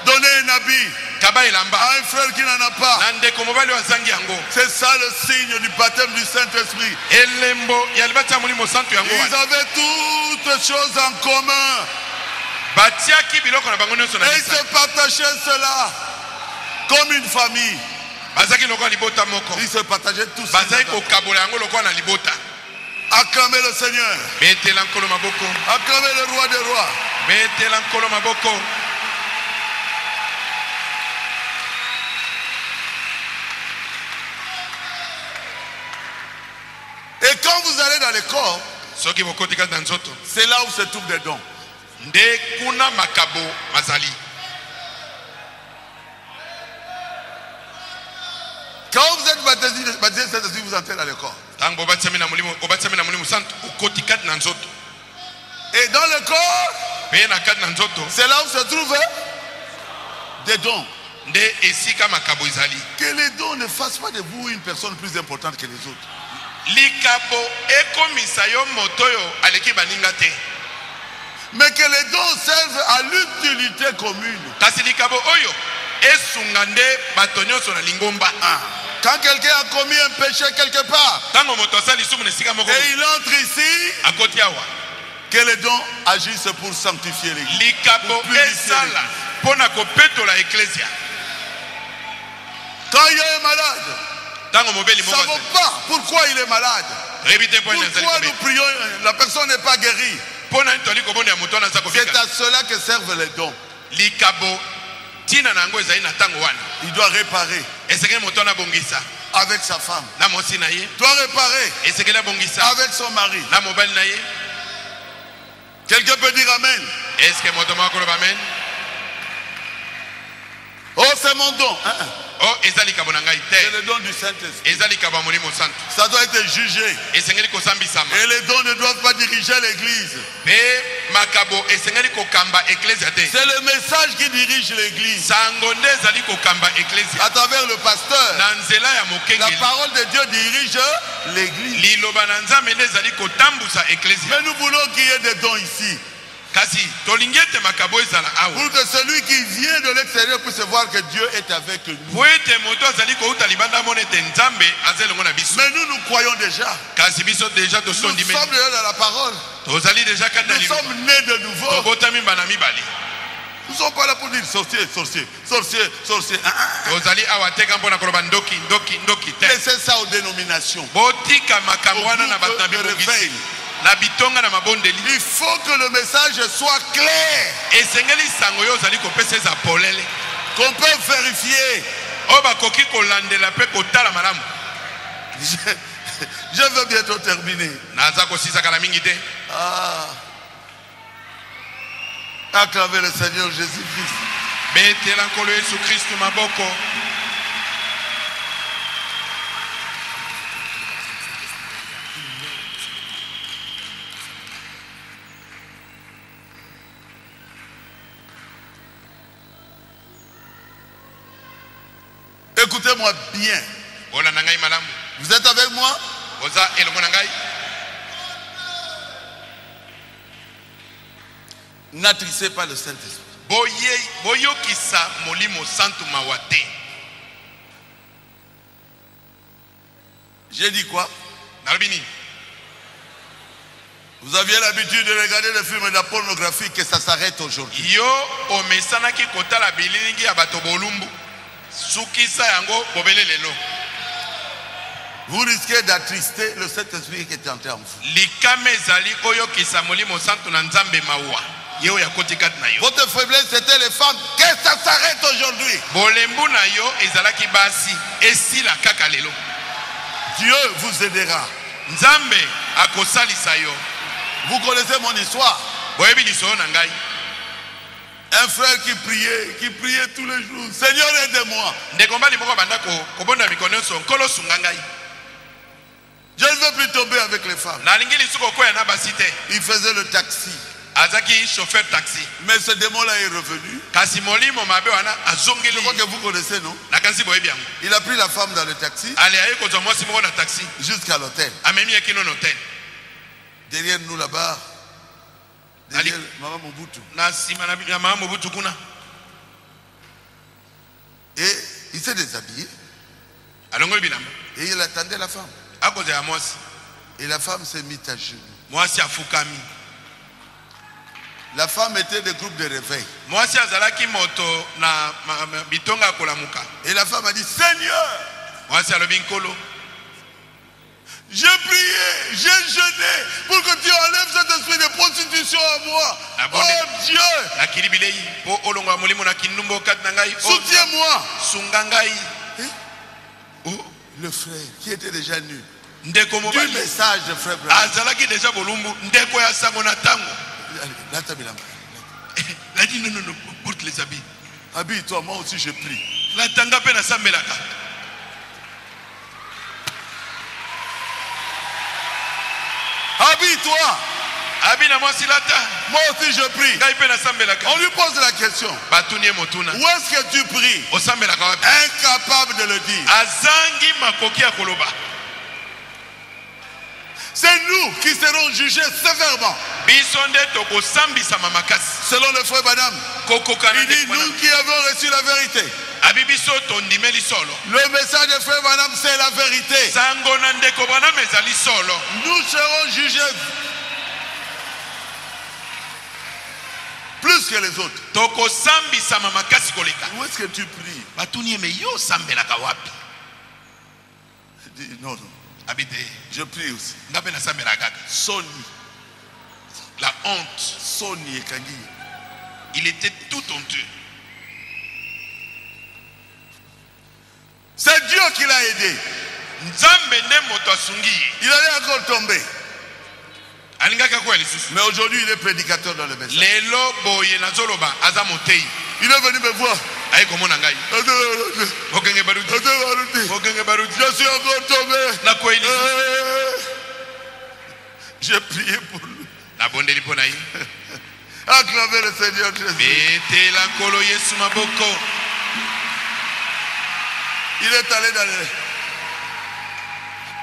Donnez un habit à un frère qui n'en a pas. C'est ça le signe du baptême du Saint-Esprit. Ils avaient toutes choses en commun. Et ils se partageaient cela comme une famille. Ils se partageaient tous. Acclamez le Seigneur. Acclamez le roi des rois. Et quand vous allez dans les corps, c'est là où se trouvent des dons. Quand vous êtes baptisé Saint-Esprit, vous entrez dans le corps. Et dans le corps, c'est là où se trouvent des dons. Que les dons ne fassent pas de vous une personne plus importante que les autres. Mais que les dons servent à l'utilité commune. Quand quelqu'un a commis un péché quelque part et il entre ici, que les dons agissent pour sanctifier l'Église. Quand il y a un malade, nous ne savons pas pourquoi il est malade. Pourquoi nous prions, la personne n'est pas guérie. C'est à cela que servent les dons. Il doit réparer avec sa femme. Il doit réparer avec son mari. Quelqu'un peut dire Amen. Oh, c'est mon don. C'est le don du Saint-Esprit. Ça doit être jugé. Et les dons ne doivent pas diriger l'Église. C'est le message qui dirige l'Église. À travers le pasteur, la parole de Dieu dirige l'Église. Mais nous voulons qu'il y ait des dons ici. Pour que celui qui vient de l'extérieur puisse voir que Dieu est avec nous. Mais nous croyons déjà. Nous sommes déjà dans la parole. Nous sommes nés de nouveau. Nous ne sommes pas là pour dire sorcier, sorcier, sorcier, sorcier. Laissez ça aux dénominations. Il faut que le message soit clair. Qu'on peut vérifier. Je veux bientôt terminer. Acclamez le Seigneur Jésus-Christ. Écoutez-moi bien. Vous êtes avec moi? N'attristez pas le Saint-Esprit. J'ai dit quoi? Vous aviez l'habitude de regarder des films de la pornographie, que ça s'arrête aujourd'hui. Vous risquez d'attrister le Saint-Esprit qui est entré en vous. Votre faiblesse c'était les femmes. Que ça s'arrête aujourd'hui. Dieu vous aidera. Vous connaissez mon histoire. Un frère qui priait tous les jours. Seigneur, aide-moi. Je ne veux plus tomber avec les femmes. Il faisait le taxi. Chauffeur taxi. Mais ce démon-là est revenu. Je crois que vous connaissez, non? Il a pris la femme dans le taxi jusqu'à l'hôtel. Derrière nous là-bas, derrière Maman Mobutu. Et il s'est déshabillé. Et il attendait la femme. Et la femme s'est mise à genoux. La femme était des groupes de réveil. Et la femme a dit, Seigneur, j'ai prié, j'ai jeûné pour que tu enlèves cet esprit de prostitution à moi. Oh Dieu, soutiens-moi. Le frère qui était déjà nu. Du message de frère Branham. Il a dit non, porte les habits. Habille-toi, moi aussi je prie. Habille-toi. Moi aussi je prie. On lui pose la question. Où est-ce que tu pries? Incapable de le dire. C'est nous qui serons jugés sévèrement. Selon le frère Branham, il dit nous qui avons reçu la vérité. Le message de frère Branham, c'est la vérité. Nous serons jugés plus que les autres. Où est-ce que tu pries? Il dit non, non. Je prie aussi. Soni. La honte. Soni et Kangi. Il était tout honteux. C'est Dieu qui l'a aidé. Il allait encore tomber. Mais aujourd'hui, il est prédicateur dans le message. Il est venu me voir. Je suis encore tombé. J'ai prié pour lui. Acclamez le Seigneur Jésus. Il est allé dans le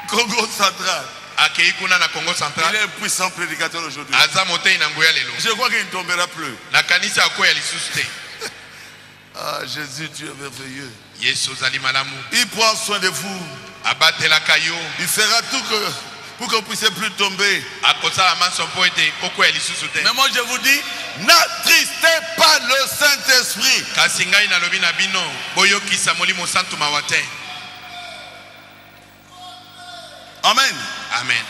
Congo central. Il est un puissant prédicateur aujourd'hui. Je crois qu'il ne tombera plus. Ah, Jésus, tu es merveilleux. Il prend soin de vous. Il fera tout pour que vous ne puissiez plus tomber. Mais moi je vous dis, n'attristez pas le Saint-Esprit. Amen. Amen.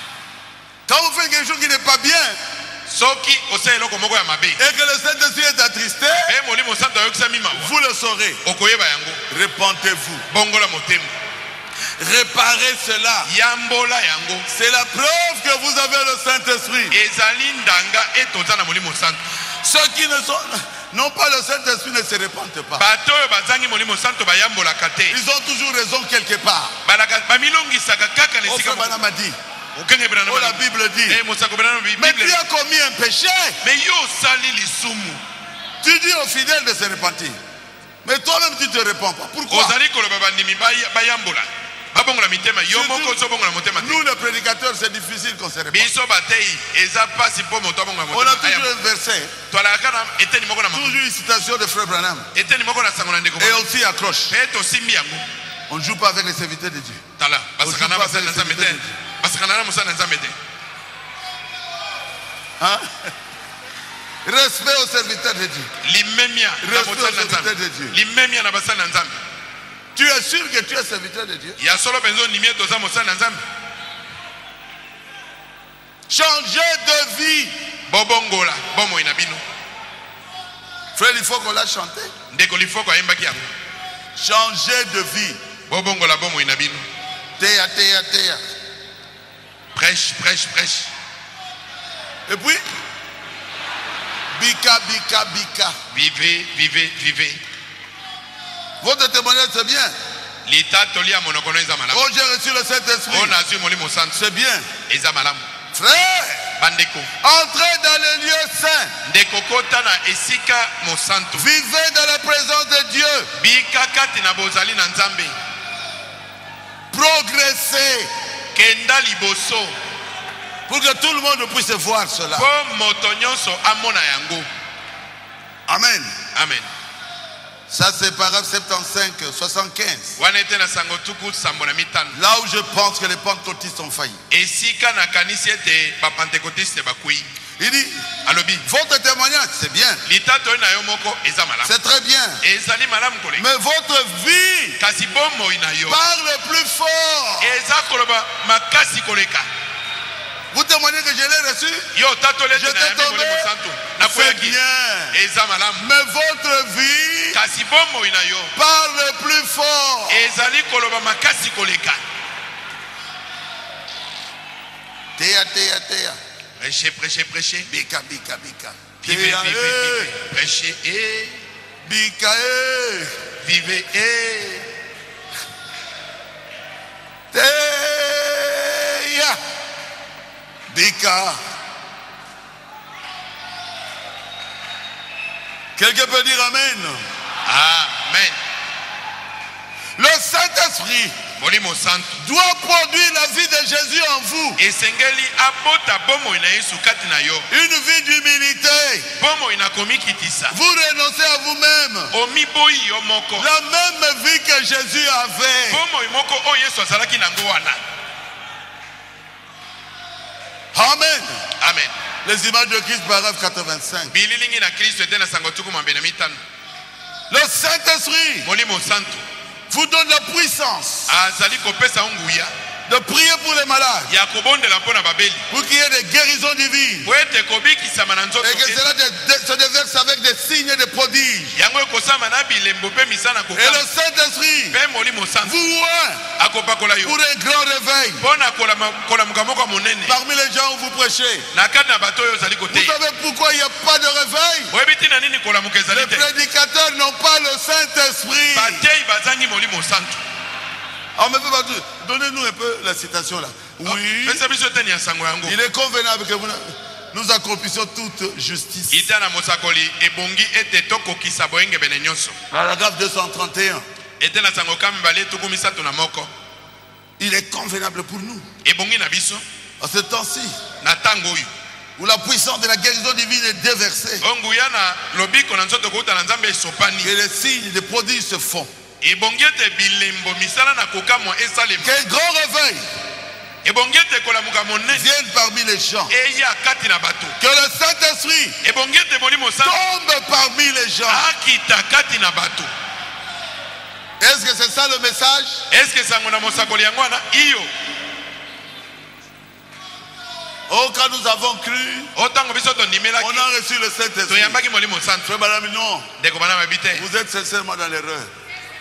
Quand vous faites quelque chose qui n'est pas bien, et que le Saint-Esprit est attristé, vous le saurez. Repentez-vous. Réparez cela. C'est la preuve que vous avez le Saint-Esprit. Ceux qui n'ont pas le Saint-Esprit ne se repentent pas. Ils ont toujours raison quelque part. Madame a dit. Oh, la Bible dit. Mais tu as commis un péché. Tu dis aux fidèles de se repentir. Mais toi-même tu ne te repens pas. Pourquoi? Nous les prédicateurs, c'est difficile qu'on se repente. On a toujours un verset, toujours une citation de frère Branham, et on s'y accroche. On ne joue pas avec les serviteurs de Dieu. Hein? Respect aux serviteurs de Dieu. Respect aux serviteurs de Dieu. Tu es sûr que tu es serviteur de Dieu? Changer de vie. Frère, il faut qu'on l'a chanté. Changer de vie. Théa, théa, théa. Prêche, prêche, prêche. Et puis, bika, bika, bika. Vivez, vivez, vivez. Votre témoignage, c'est bien. Oh, j'ai reçu le Saint-Esprit. C'est bien. Frère, entrez dans les lieux saints. Vivez dans la présence de Dieu. Progressez. Pour que tout le monde puisse voir cela. Amen. Amen. Ça c'est paragraphe 75, 75. Là où je pense que les pentecôtistes ont failli. Il dit, votre témoignage c'est bien. C'est très bien. Mais votre vie parle plus fort. Vous témoignez que je l'ai reçu. J'étais tombé. C'est bien. Mais votre vie parle plus fort. Théa, théa, théa. Prêchez, prêchez, prêchez. Bika, bika, bika. Vivez, vivez, vivez. Prêchez et bika, vivez et théa. Bika. Quelqu'un peut dire Amen. Amen. Le Saint-Esprit Molimo Santo doit produire la vie de Jésus en vous. esengeli abota bomo na Yesu kati na yo. Une vie d'humilité. Bomo inakomi kitisa. Vous renoncez à vous-même. Omi boyi yo moko. La même vie que Jésus avait. Bomo imoko o Yesu azalaki nango wana. Amen. Amen. Les images de Christ, paragraphe 85. Bililingi na Kristo ete na sango tuku mambena mitano. Le Saint-Esprit Molimo Santo vous donne la puissance azali kopesa nguya de prier pour les malades, ya kobondela mpona babeli pour qu'il y ait des guérisons divines, po ete kobikisama na nzoto et que cela se déverse avec des signes et des prodiges. yango ekosama na bilembo mpe misala Et le kokama Saint-Esprit mpe molimo santo vous oint akopakola yo pour un grand réveil. mpona kolamuka moko ya monene Parmi les gens où vous prêchez, na kati na bato oyo ozali vous koteya savez pourquoi il n'y a pas de réveil? oyebi ntina nini kolamuka ezali Les te prédicateurs n'ont pas le Saint-Esprit. batei bazangi molimo santo. Donnez-nous un peu la citation là. Oui, pesa biso te ni ya sango yango il est convenable que nous accomplissions toute justice. ita na mosakoli ebongi ete tokokisa boyengebene nyonso. Paragraphe 231. ete na sango ka mibale tuku misato na moko Il est convenable pour nous. ebongi na biso En ce temps-ci, na ntango oyo où la puissance de la guérison divine est déversée, o nguya na lobiko na nzoto kouta na nzambe esopani que les signes, les prodiges se font. ebongi ete bilembo misala na kokamwa esalema Qu'un grand réveil ebongi ete kolamuka monene vienne parmi les gens. eya kati na bato Que le Saint-Esprit ebongi ete molimo santo tombe parmi les gens. akita kati na bato. Est-ce que c'est ça le message? eske sango na mosakoli yango wana iyo Oh, quand nous avons cru, otango biso tondimelaki on a reçu le Saint-Esprit. toyambaki molimo santo Frère Madame, non, ndeko bana mabi te vous êtes sincèrement dans l'erreur.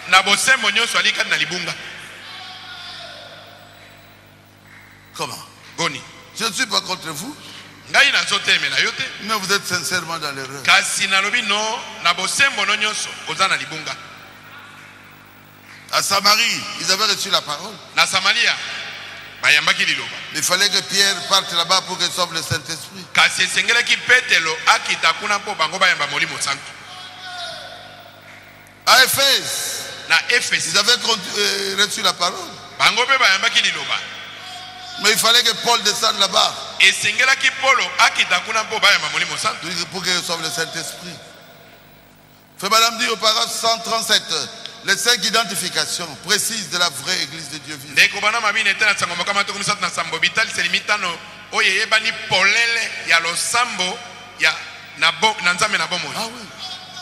na bosembo nyonso ali kati na libunga. Comment? Goni Je ne suis pas contre vous, ngai nazotelemela yo te mais vous êtes sincèrement dans l'erreur. kasi nalobi no na bosembo no nyonso oza na libunga. À Samarie, ils avaient reçu la parole. Na Samaria bayambaki liloba Il fallait que Pierre parte là-bas pour qu'il sauve le Saint-Esprit. kasi esengelaki petelo akita kuna mpo bango bayamba molimo santo. À Éphèse, Na Efesi ils avaient reçu la parole. bango mpe bayambaki liloba Mais il fallait que Paul descende là-bas esengelaki polo akita kuna mpo bayamba molimo santo. pour qu'il sauve le Saint-Esprit. Frère Madame dit au paragraphe 137, les 5 identifications précises de la vraie Église de Dieu vivant. ndeko bana mabini ete na sango mokama tuku misato na sambo bitaliseli mitano oyo eyebani polele ya losambo ya na nzambe na bomoi. Ah oui,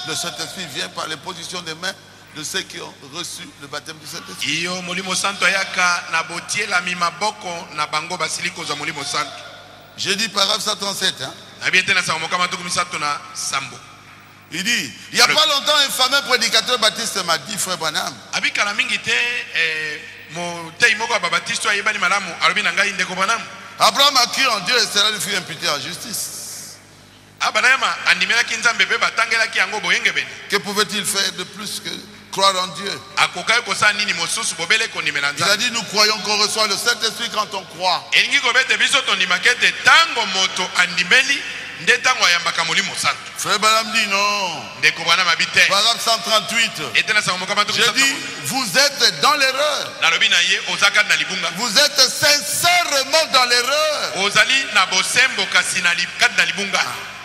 le Saint-Esprit vient par l'imposition des mains de ceux qui ont reçu le baptême du Saint-Esprit. iyo molimo santo ayaka na botielami maboko na bango basili kozwa molimo santo. J'ai dit paragraphe 137. Hein? nabi ete na sango mokama tuku misato na sambo. Il dit, il n'y a pas longtemps, un fameux prédicateur baptiste m'a dit, frère Branham, abikala mingi te motei moko ya babatisto ayebani malamu alobi na ngai ndeko banamu Abraham a cru en Dieu et cela lui fut imputé en justice. abanayama andimelaki nzambe mpe batangelaki yango boyengebene. Que pouvait-il faire de plus que croire en Dieu? akokaki kosala nini mosusu bobele kondimela Il a nzambe. dit, nous croyons qu'on reçoit le Saint-Esprit quand on croit. elingi kobete biso tondimaka ete ntango moto andimeli nde ntango ayambaka molimo santo. Frère Branham dit non. ndeko bwana mabi te Paragraphe 138. ete na sango mokama J'ai dit, vous êtes dans l'erreur. nalobi na ye oza kati na libunga Vous êtes sincèrement dans l'erreur. ozali na bosembo kasi kati na libunga.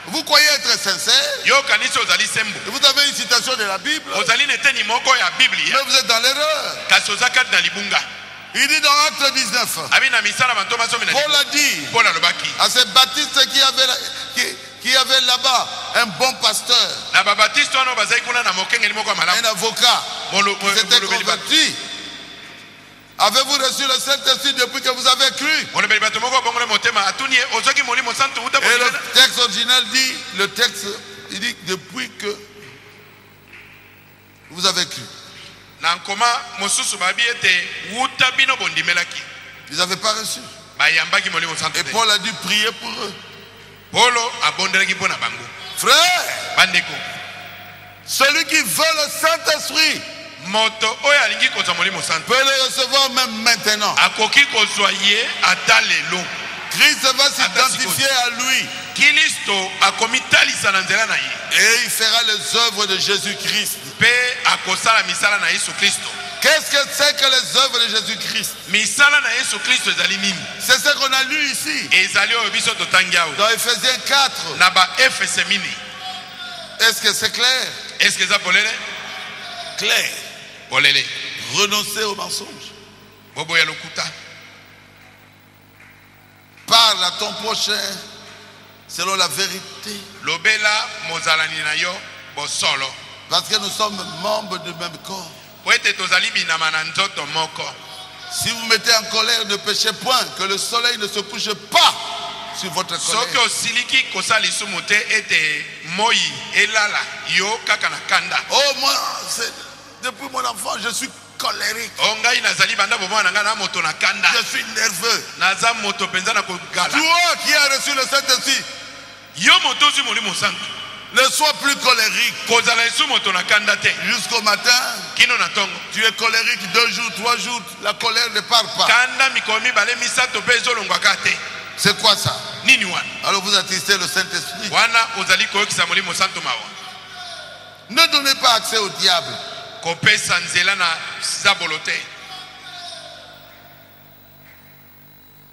Vous croyez être sincère. yo kanisi ozali sembo Et vous avez une citation de la Bible. ozali neteni moko ya Mais biblia vous êtes dans l'erreur. kasi oza kati na libunga. Il dit dans Acte 19. abi na misala bantoma somi na Paul a dit paul alobaki à ces baptistes qui avaient là-bas un bon pasteur, na babatisto wana bazali kuna na mokengeli moko ya un malamu avocat, qui s'était molobeli bato converti. Avez-vous reçu le Saint-Esprit depuis que vous avez cru? molobeli bato moko abongole motema atuni ye ozwaki molimo santo uta Et le bolingana. texte original dit, il dit depuis que vous avez cru. na nkoma mosusu babi ete wuta bino bondimelaki Ils n'avaient pas reçu. bayambaki molimo santo Et te. Paul a dû prier pour eux. polo abondelaki mpo na bango. Frère, bandeko celui qui veut le Saint-Esprit moto oyo alingi kozwa molimo santo peut le recevoir même maintenant. akoki kozwa ye ata lelo. Christ va s'identifier à lui. Kristo akomitalisa na nzela na ye. Et il fera les œuvres de Jésus-Christ. Pe akosala misala na Yesu Kristo. Qu'est-ce que c'est que les œuvres de Jésus-Christ? Misala na Yesu Kristo ezali nini? C'est ce qu'on a lu ici. Ezali oyo biso totangi awa. Dans Ephésiens 4. Na ba Efese mine. Est-ce que c'est clair? Est-ce que ça polele? Clair. Polele. Renoncer au mensonge. Bobo ya lokuta. Parle à ton prochain selon la vérité. Lobela mozalani na yo bosolo. Parce que nous sommes membres du même corps. Si vous mettez en colère, ne péchez point, que le soleil ne se couche pas sur votre colère. Oh, moi, depuis mon enfant, je suis colérique. Je suis nerveux. Toi qui as reçu le Saint-Esprit, ne sois plus colérique. Jusqu'au matin, tu es colérique 2 jours, 3 jours, la colère ne part pas. C'est quoi ça? Alors vous attristez le Saint-Esprit. Ne donnez pas accès au diable.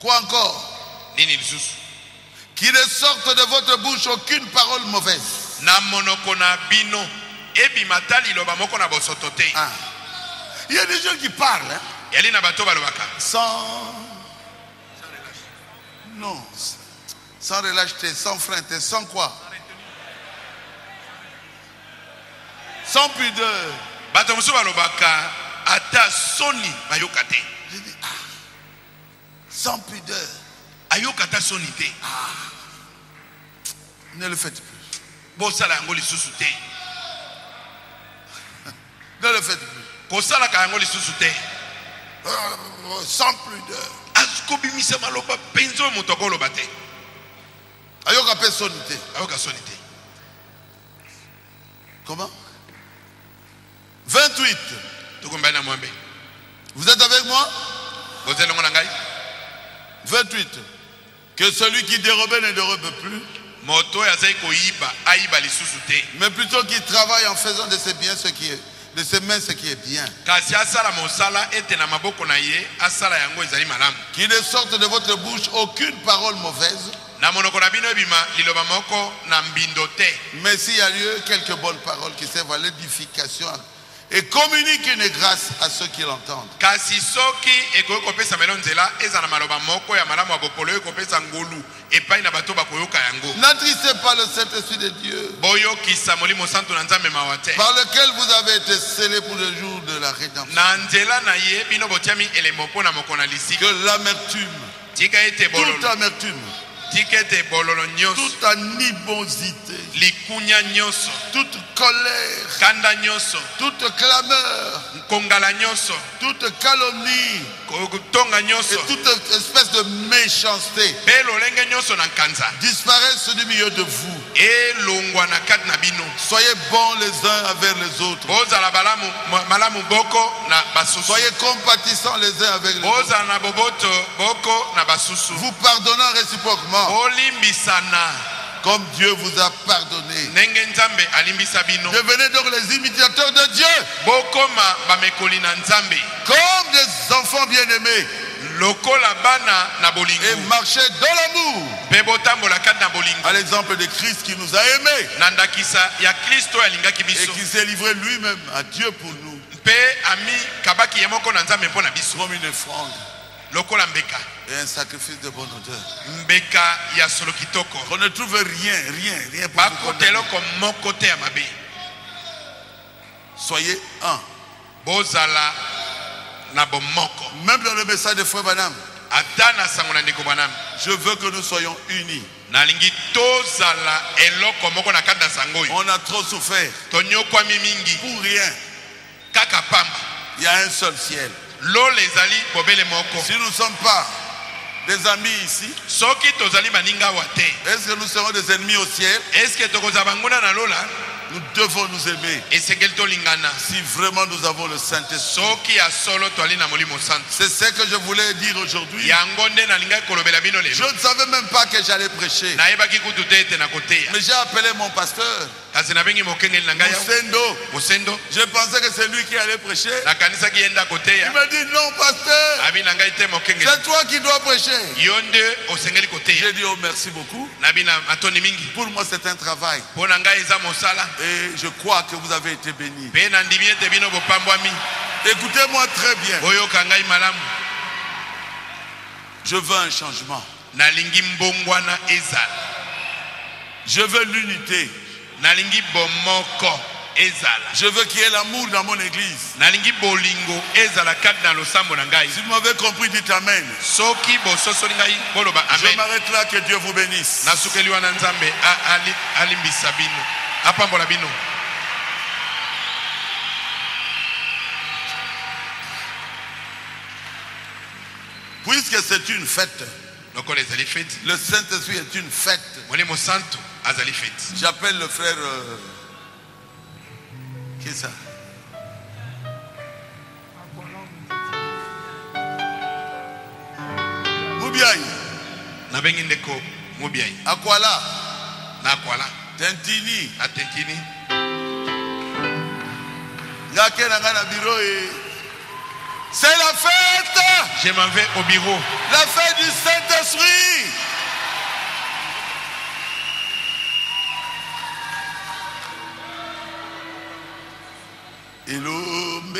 Quoi encore? Qu'il ne sorte de votre bouche aucune parole mauvaise. Ah. Il y a des gens qui parlent sans relâcheté, sans frein, sans quoi? Sans pudeur. J'ai dit, sans pudeur. Ne le faites plus. Ne le faites plus. Sans pudeur. Ayoka personnalité. Comment? 28. Vous êtes avec moi? 28. Que celui qui dérobait ne dérobe plus, mais plutôt qu'il travaille en faisant de ses biens ce qui est, de ses mains ce qui est bien. Qu'il ne sorte de votre bouche aucune parole mauvaise, mais s'il y a lieu, quelques bonnes paroles qui servent à l'édification et communique une grâce à ceux qui l'entendent. N'attristez pas le Saint-Esprit de Dieu, par lequel vous avez été scellés pour le jour de la rédemption. Que l'amertume, toute amertume, toute animosité, toute colère, toute clameur, toute calomnie et toute espèce de méchanceté disparaissent du milieu de vous. Soyez bons les uns envers les autres. Soyez compatissants les uns avec les autres. Vous pardonnant réciproquement comme Dieu vous a pardonné. Devenez donc les imitateurs de Dieu, comme des enfants bien-aimés, et marchez dans l'amour, à l'exemple de Christ qui nous a aimés et qui s'est livré lui-même à Dieu pour nous, comme une offrande et un sacrifice de bonne odeur. On ne trouve rien pour vous condamner. Soyez un. Même dans le message de Frère Branham, je veux que nous soyons unis. On a trop souffert pour rien. Il y a un seul ciel. Si nous ne sommes pas des amis ici, est-ce que nous serons des ennemis au ciel? Nous devons nous aimer. Si vraiment nous avons le Saint-Esprit. C'est ce que je voulais dire aujourd'hui. Je ne savais même pas que j'allais prêcher. Mais j'ai appelé mon pasteur. Musendo. Je pensais que c'est lui qui allait prêcher. Il m'a dit non, pasteur. C'est toi qui dois prêcher. J'ai dit oh merci beaucoup. Pour moi c'est un travail. Et je crois que vous avez été bénis. Écoutez-moi très bien. Je veux un changement. Je veux l'unité. Je veux qu'il y ait l'amour dans mon église. Si vous m'avez compris, dites Amen. Je m'arrête là, que Dieu vous bénisse. Puisque c'est une fête, le Saint-Esprit est une fête. J'appelle le frère qui est ça? Moubiaï. Akwala. Tentini. C'est la fête. Je m'en vais au bureau. La fête du Saint-Esprit. Elombe.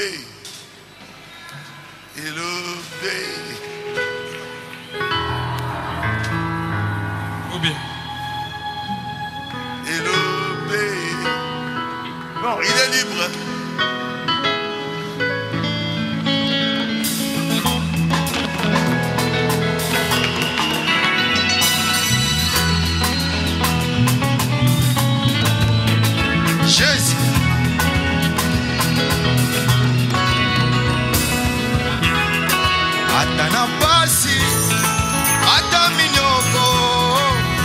Elombe. Ou bien. Elombe. Non, il est libre. Jésus. Atana pasi, ata minyoko,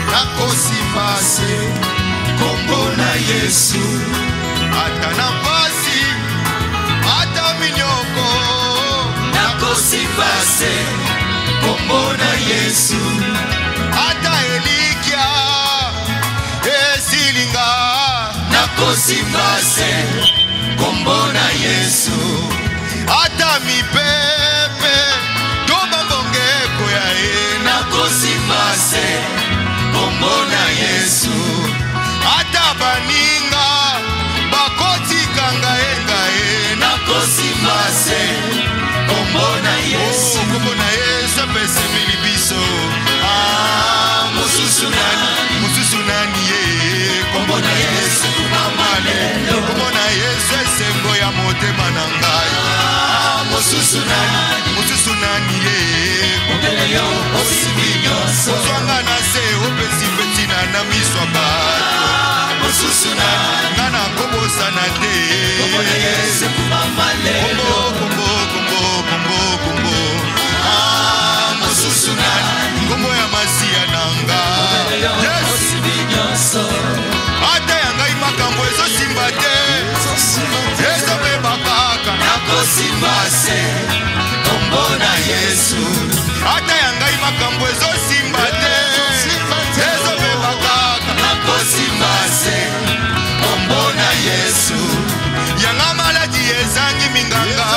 nakosi pasi, kombo na Yesu. Atana pasi, ata minyoko, nakosi pasi, kombo na Yesu. Ata elikia, esilinga, nakosi pasi, kombo na Yesu. Ata mi pepe, nakosi pase, kombo na Yesu. Ata baninga, bakoti kanga engae, nakosi pase, kombo na Yesu. Kombo na Yesu, pese milibiso. Mususu nani ye, kombo na Yesu, kumamale. Kombo na Yesu, esengo ya motema na ngai. Mususu nani ye, Oswanga na se opesi betina na miswa bato. Ngana kobo sanate. Kombo mususu nani, kombo ya masiya nanga. Yes. Ata yanga imakambo ezo simba te. Ezo beba kaka nakosi pase, kombo na Yesu. Ata yanga imakambo ezo simba te. Ezo beba kaka nakosi pase, kombo na Yesu. Yanga maladi ezangi minganga,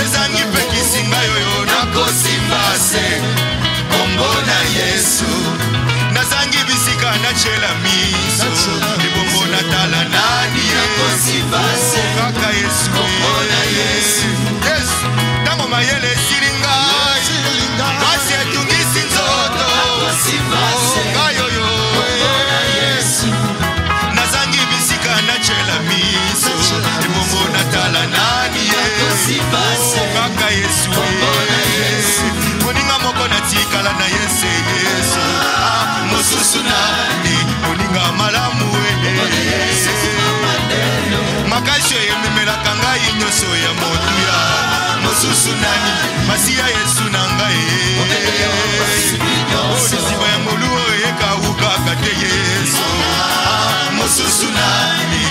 ezangi pekisinga yoyo, nakosi pase, kombo na Yesu. Nazangi bisika na chela miso, ibombo na tala nani ye, nakosi pase, kaka Yesu, kombo na Yesu. Yes, tango mayele silinga, basi etungisi nzoto, nakosi pase, kayoyo, kombo na Yesu. Nazangi bisika na chela miso, ibombo na tala nani ye, nakosi pase, kaka Yesu, kombo na Yesu. Moninga moko na tikala na Yesu, Yesu. Mususu nani, moninga malamu we. Makasho yemimela kanga inyoso ya motuya. Mususu nani, masiya Yesu nangae. Odisiba ya moluo eka uka kate Yesu. Mususu nani,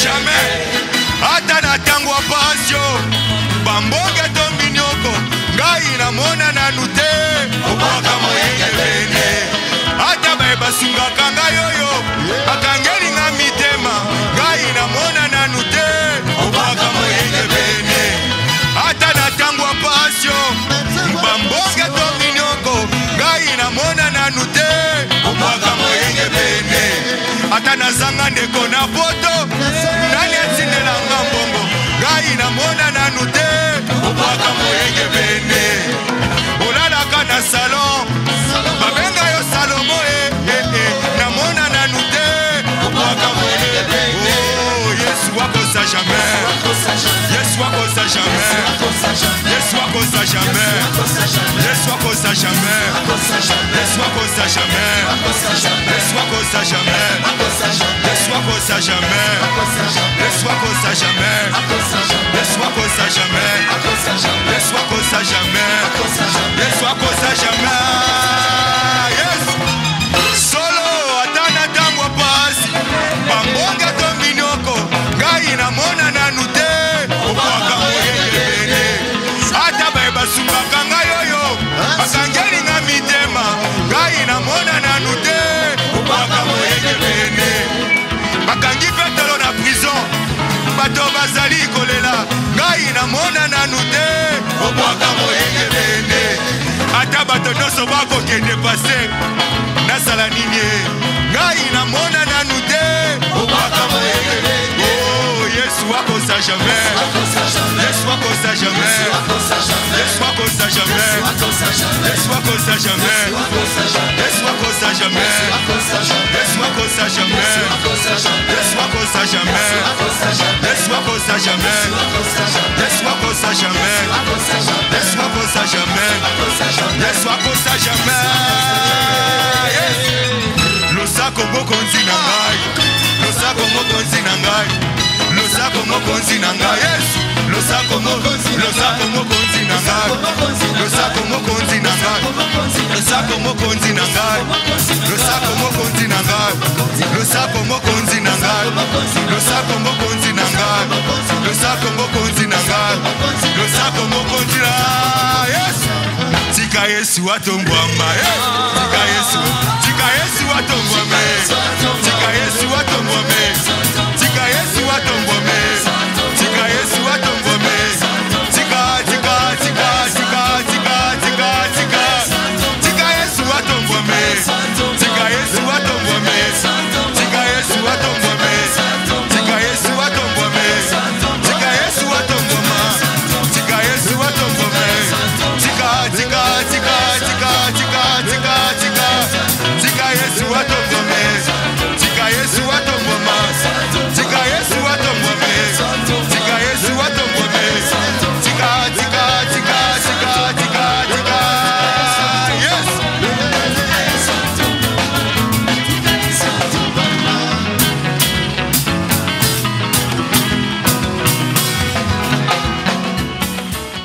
jamais. Ata na tango ya pasio bambonge to minyoko ngai namona nanu te obwaka moyenge bene. Ata baye basungaka ngai oyo bakangeli nga mitema ngai namona nanu te obwaka moyenge bene. Ata na tango ya pasio bambonge to minyoko ngai namona nanu te obwaka moyenge bene. Ata nazanga ndeko na poto nani atindelanga mbongo ngai namona nanu te obwaka moyenge bene. Olalaka na salon babenga yo Salomo namona nanu te obwaka moyenge bene. Oh Yesu wakosa jamais, Yesu wakosa jamais, Yesu wakosa jamais, Yesu wakosa jamais, Yesu wakosa jamais, Yesu wakosa jamais, Yesu wakosa jamais, Yesu wakosa jamais, Yesu wakosa jamais, Yesu wakosa jamais, Yesu wakosa jamais. Yes. Solo atana tango pasi bambonga to minyoko ngai namona nanu te obwaka moyenge bene. Ata baye basungaka ngai oyo bakangeli nga mitema ngai namona nanu te obwaka moyenge bene. Bakangi Petelo na prison bato bazali kolela ngai namona nanu te obwaka moyenge bene. Ata bato nyonso bakokende pase nasala nini ngai namona nanu te obwaka moyenge bene. Oh Yesu wakosa jamais, Yesu wakosa jamais, Yesu wakosa jamais, Yesu wakosa jamais, Yesu wakosa jamais, Yesu wakosa jamais, Yesu wakosa jamais, Yesu wakosa jamais, Yesu wakosa jamais, Yesu wakosa jamais, Yesu wakosa jamais. Losako mokonzi na ngai, losako mokonzi na ngai, losako mokonzi na ngai. Yes. Losako mokonzi na ngai, losako mokonzi na ngai, losako mokonzi na ngai, losako mokonzi na ngai, losako mokonzi na ngai, losako mokonzi na ngai, losako mokonzi na ngai, losako mokonzi na. Yes. Tika Yesu watombwama, tika Yesu watombwame, tika Yesu watombwame.